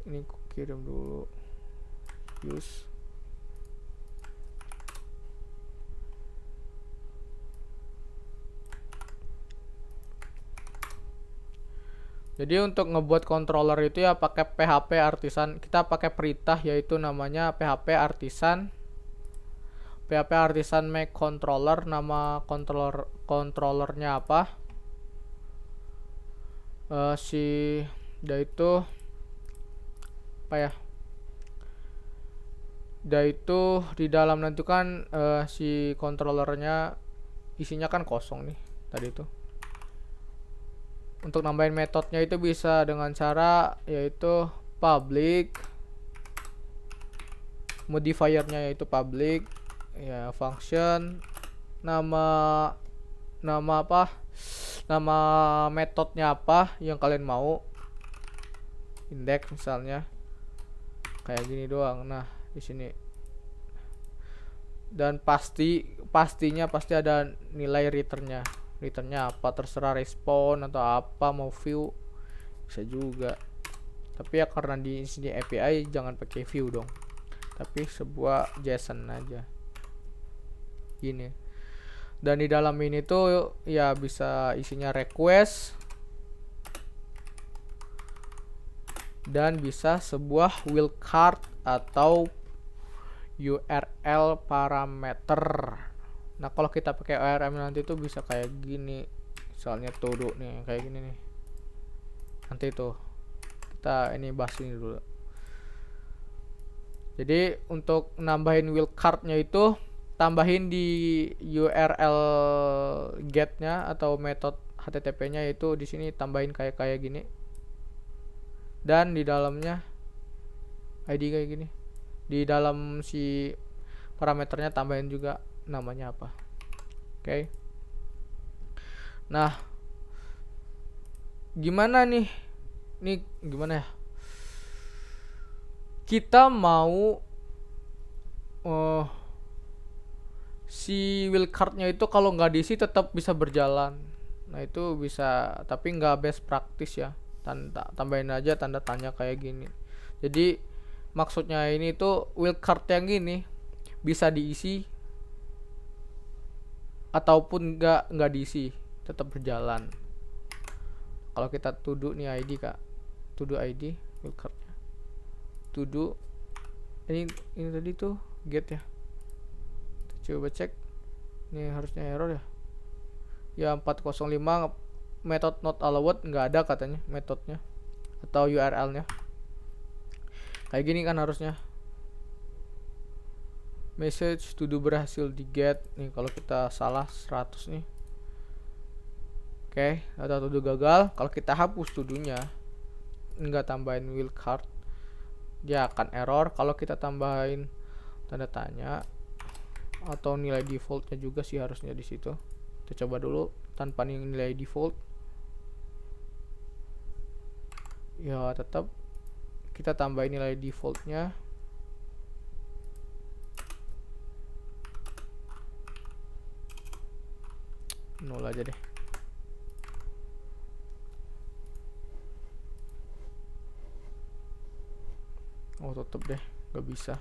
Ini aku kirim dulu use. Jadi untuk ngebuat controller itu ya pakai PHP artisan. Kita pakai perintah yaitu namanya PHP artisan make controller. Nama controllernya apa? Itu di dalam nanti kan si controllernya isinya kan kosong nih tadi itu. Untuk nambahin metodenya itu bisa dengan cara yaitu public, modifiernya yaitu public ya, function, nama apa, nama metodenya apa yang kalian mau, index misalnya kayak gini doang. Nah di sini dan pastinya pasti ada nilai returnnya apa, terserah respon atau apa, mau view bisa juga. Tapi ya karena di sini API jangan pakai view dong, tapi sebuah JSON aja gini. Dan di dalam ini tuh ya bisa isinya request dan bisa sebuah wildcard atau URL parameter. Nah kalau kita pakai ORM nanti tuh bisa kayak gini, misalnya todo nih kayak gini nih. Nanti tuh kita ini bahas ini dulu. Jadi untuk nambahin wildcardnya itu tambahin di URL get-nya atau metode HTTP-nya, itu di sini tambahin kayak gini. Dan di dalamnya ID kayak gini. Di dalam si parameternya tambahin juga namanya apa. Oke. Nah, gimana nih? Nih gimana ya? Kita mau si wildcard-nya itu kalau nggak diisi tetap bisa berjalan. Nah itu bisa, tapi nggak best practice ya. Tambahin aja tanda tanya kayak gini. Jadi maksudnya ini tuh wildcard yang gini bisa diisi ataupun nggak diisi, tetap berjalan. Kalau kita tuduh nih ID kak, tuduh ID wildcard-nya, tuduh ini tadi tuh get ya. Coba cek, ini harusnya error ya. Ya 405 method not allowed, nggak ada katanya metodenya atau URL-nya. Kayak gini kan harusnya. Message to do berhasil di get. Nih kalau kita salah 100 nih. Oke, atau to do gagal. Kalau kita hapus to do-nya, nggak tambahin wildcard, dia akan error. Kalau kita tambahin tanda tanya atau nilai defaultnya juga sih harusnya di situ. Kita coba dulu tanpa nilai default. Ya tetap kita tambahin nilai defaultnya. Nol aja deh. Oh tetep deh, nggak bisa.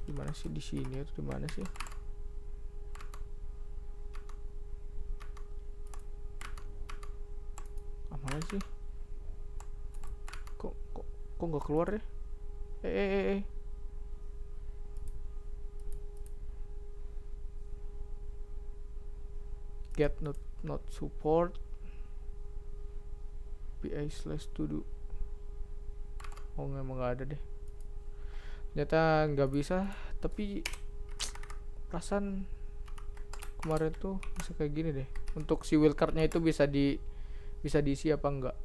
Dimana sih di sini atau dimana sih? Mana sih? Kok nggak keluar ya? Get not support PA/to-do. Oh memang nggak ada deh. Ternyata nggak bisa. Tapi perasaan kemarin tuh bisa kayak gini deh. Untuk si wildcard-nya itu bisa diisi apa enggak.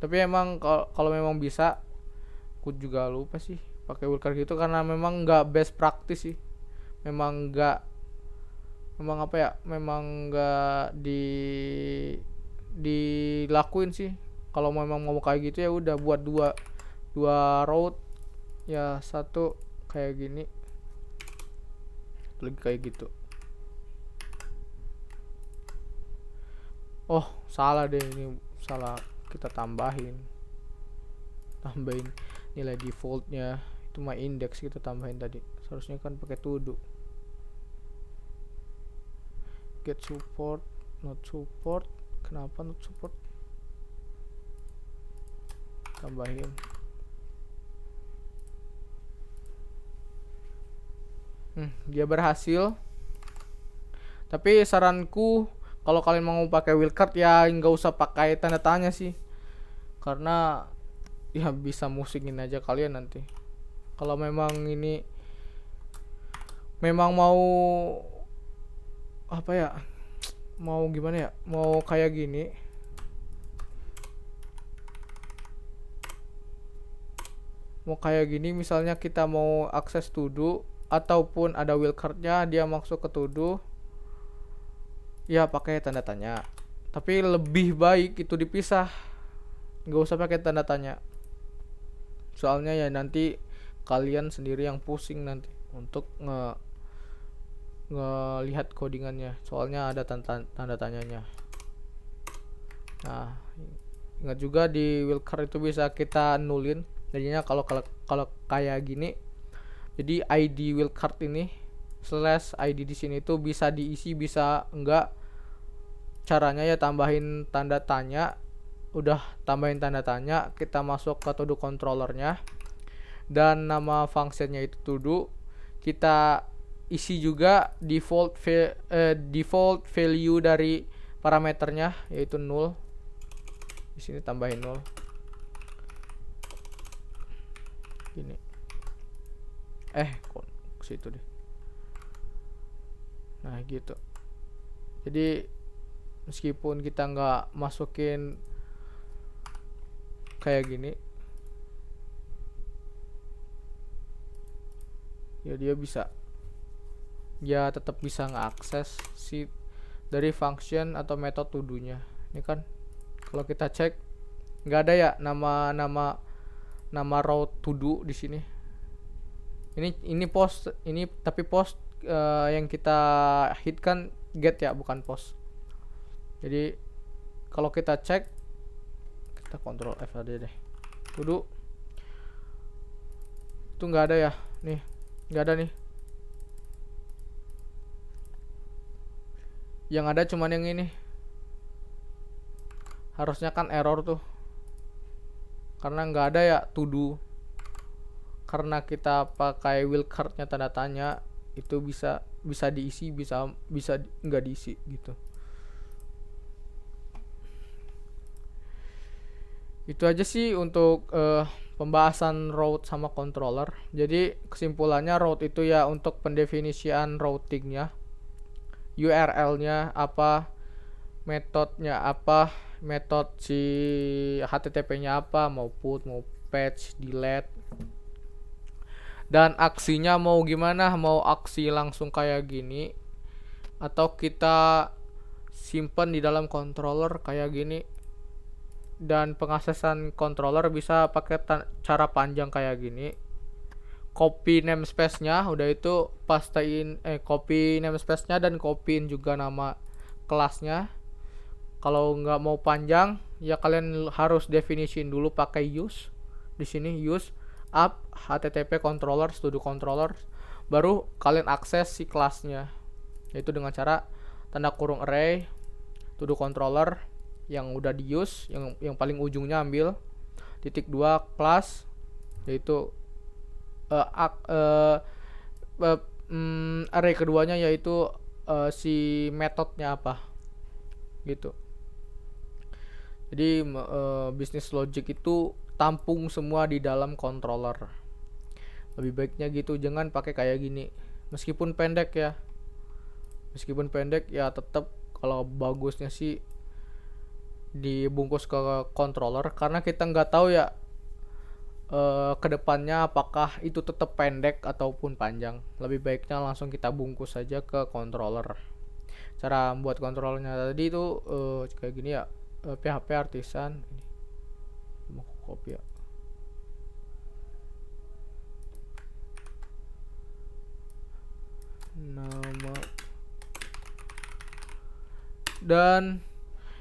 Tapi emang kalau memang bisa, aku juga lupa sih pakai wildcard gitu karena memang nggak best practice sih. Memang apa ya? Memang nggak dilakuin sih. Kalau memang mau kayak gitu ya udah buat dua route ya, satu kayak gini, lagi kayak gitu. Oh salah deh, ini salah, kita tambahin nilai defaultnya itu my index, kita tambahin tadi. Seharusnya kan pakai to do. Get support not support, kenapa not support? Tambahin. Dia berhasil. Tapi saranku kalau kalian mau pakai wildcard ya nggak usah pakai tanda tanya sih, karena ya bisa musingin aja kalian nanti. Kalau memang ini memang mau apa ya, mau gimana ya, mau kayak gini, misalnya kita mau akses to do ataupun ada wildcard-nya dia masuk ke to do, ya pakai tanda tanya. Tapi lebih baik itu dipisah, nggak usah pakai tanda tanya. Soalnya ya nanti kalian sendiri yang pusing nanti untuk ngelihat codingannya, soalnya ada tanda tanyanya. Nah ingat juga di wildcard itu bisa kita nulin. Jadinya kalau kayak gini, jadi ID wildcard ini /ID di sini tuh bisa diisi bisa enggak. Caranya ya tambahin tanda tanya. Udah tambahin tanda tanya, kita masuk ke to do controllernya dan nama functionnya itu to do. Kita isi juga default value dari parameternya yaitu 0. Di sini tambahin 0. Gini. Kok ke situ deh. Nah, gitu. Jadi meskipun kita nggak masukin kayak gini, ya dia tetap bisa ngeakses si dari function atau metode to do-nya. Ini kan kalau kita cek nggak ada ya nama route to do di sini. Ini post, ini tapi post yang kita hit kan get ya, bukan post. Jadi kalau kita cek, kita kontrol F aja deh. To do itu nggak ada ya, nih nggak ada nih. Yang ada cuman yang ini. Harusnya kan error tuh, karena nggak ada ya to do. Karena kita pakai wildcard-nya tanda tanya, itu bisa diisi, bisa nggak diisi gitu. Itu aja sih untuk pembahasan route sama controller. Jadi kesimpulannya route itu ya untuk pendefinisian routingnya, URL-nya apa, metodenya apa, metode si HTTP-nya apa, mau put, mau patch, delete, dan aksinya mau gimana, mau aksi langsung kayak gini atau kita simpan di dalam controller kayak gini. Dan pengaksesan controller bisa pakai cara panjang kayak gini. Copy namespace-nya, udah itu pastein copy namespace-nya dan copyin juga nama kelasnya. Kalau nggak mau panjang, ya kalian harus definisiin dulu pakai use. Di sini use up http controller to controller, baru kalian akses si kelasnya, yaitu dengan cara tanda kurung array to controller yang udah di use, yang paling ujungnya ambil titik 2 class, yaitu array keduanya yaitu si metodenya apa gitu. Jadi business logic itu tampung semua di dalam controller. Lebih baiknya gitu, jangan pakai kayak gini. Meskipun pendek ya tetap kalau bagusnya sih dibungkus ke controller, karena kita nggak tahu ya kedepannya apakah itu tetap pendek ataupun panjang. Lebih baiknya langsung kita bungkus saja ke controller. Cara membuat controllernya tadi itu kayak gini ya, PHP artisan. Ini mau copy ya. Nama. Dan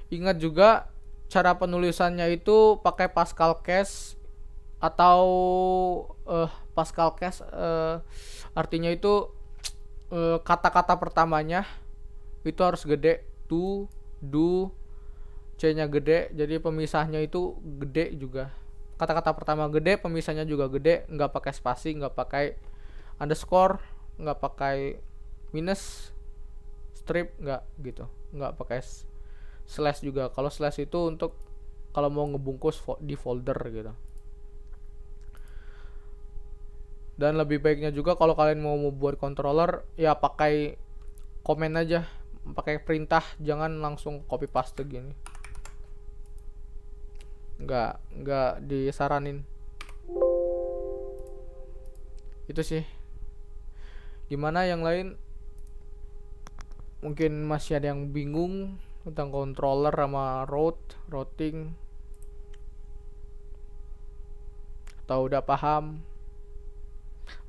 ingat juga cara penulisannya itu pakai Pascal Case atau Pascal Case artinya itu kata-kata pertamanya itu harus gede, to, do, C-nya gede, jadi pemisahnya itu gede juga. Kata-kata pertama gede, pemisahnya juga gede, nggak pakai spasi, nggak pakai underscore, nggak pakai minus, strip, nggak gitu, nggak pakai slash juga. Kalau slash itu untuk kalau mau ngebungkus di folder gitu. Dan lebih baiknya juga kalau kalian mau membuat controller ya pakai komen aja, pakai perintah, jangan langsung copy paste gini. Nggak disaranin. Itu sih. Gimana yang lain? Mungkin masih ada yang bingung tentang controller sama routing, atau udah paham,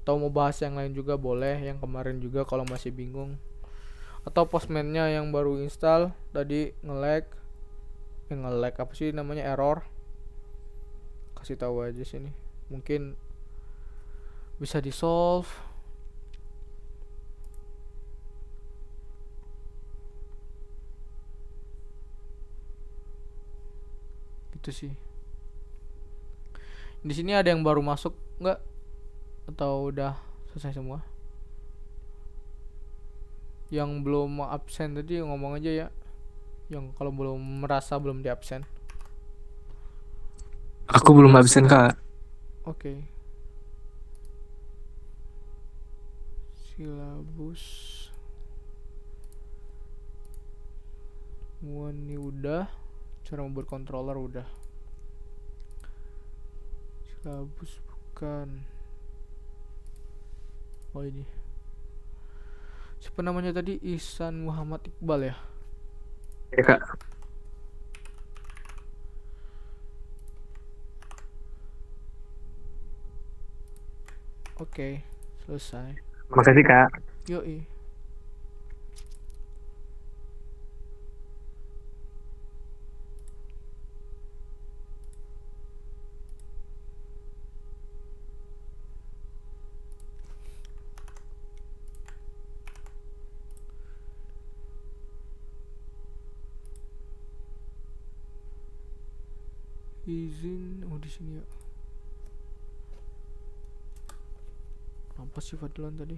atau mau bahas yang lain juga boleh, yang kemarin juga kalau masih bingung, atau Postman-nya yang baru install tadi nge-lag apa sih namanya, error, kasih tahu aja sini, mungkin bisa di solve. Gitu sih. Di sini ada yang baru masuk nggak? Atau udah selesai semua? Yang belum absen tadi ngomong aja ya. Yang kalau belum merasa belum di absen. Aku belum absen, Kak. Oke. silabus semua ini udah. Cara membuat controller udah. Silabus bukan. Oh ini. Siapa namanya tadi? Ihsan Muhammad Iqbal ya? Ya kak. Oke, selesai. Makasih kak. Yoi. Izin, oh di sini ya. Kenapa sih Fadlan tadi?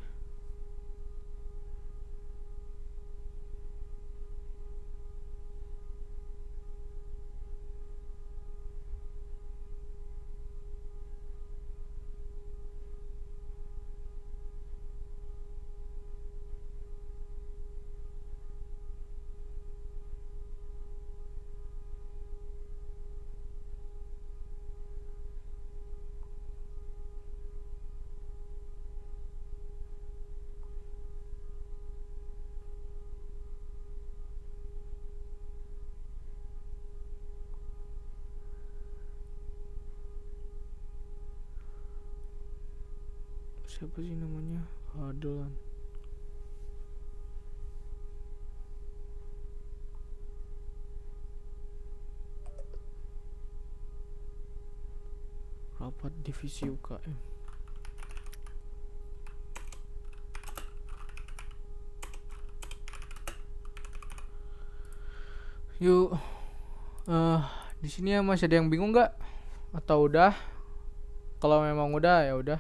Siapa sih namanya? Fadlan. Rapat divisi UKM. Yuk, di sini ya masih ada yang bingung nggak? Atau udah? Kalau memang udah ya udah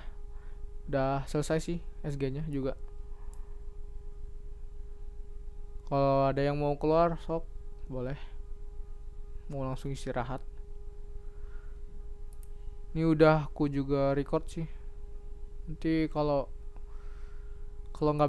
selesai sih SG-nya juga. Kalau ada yang mau keluar, sok boleh. Mau langsung istirahat. Ini udah aku juga record sih. Nanti kalau nggak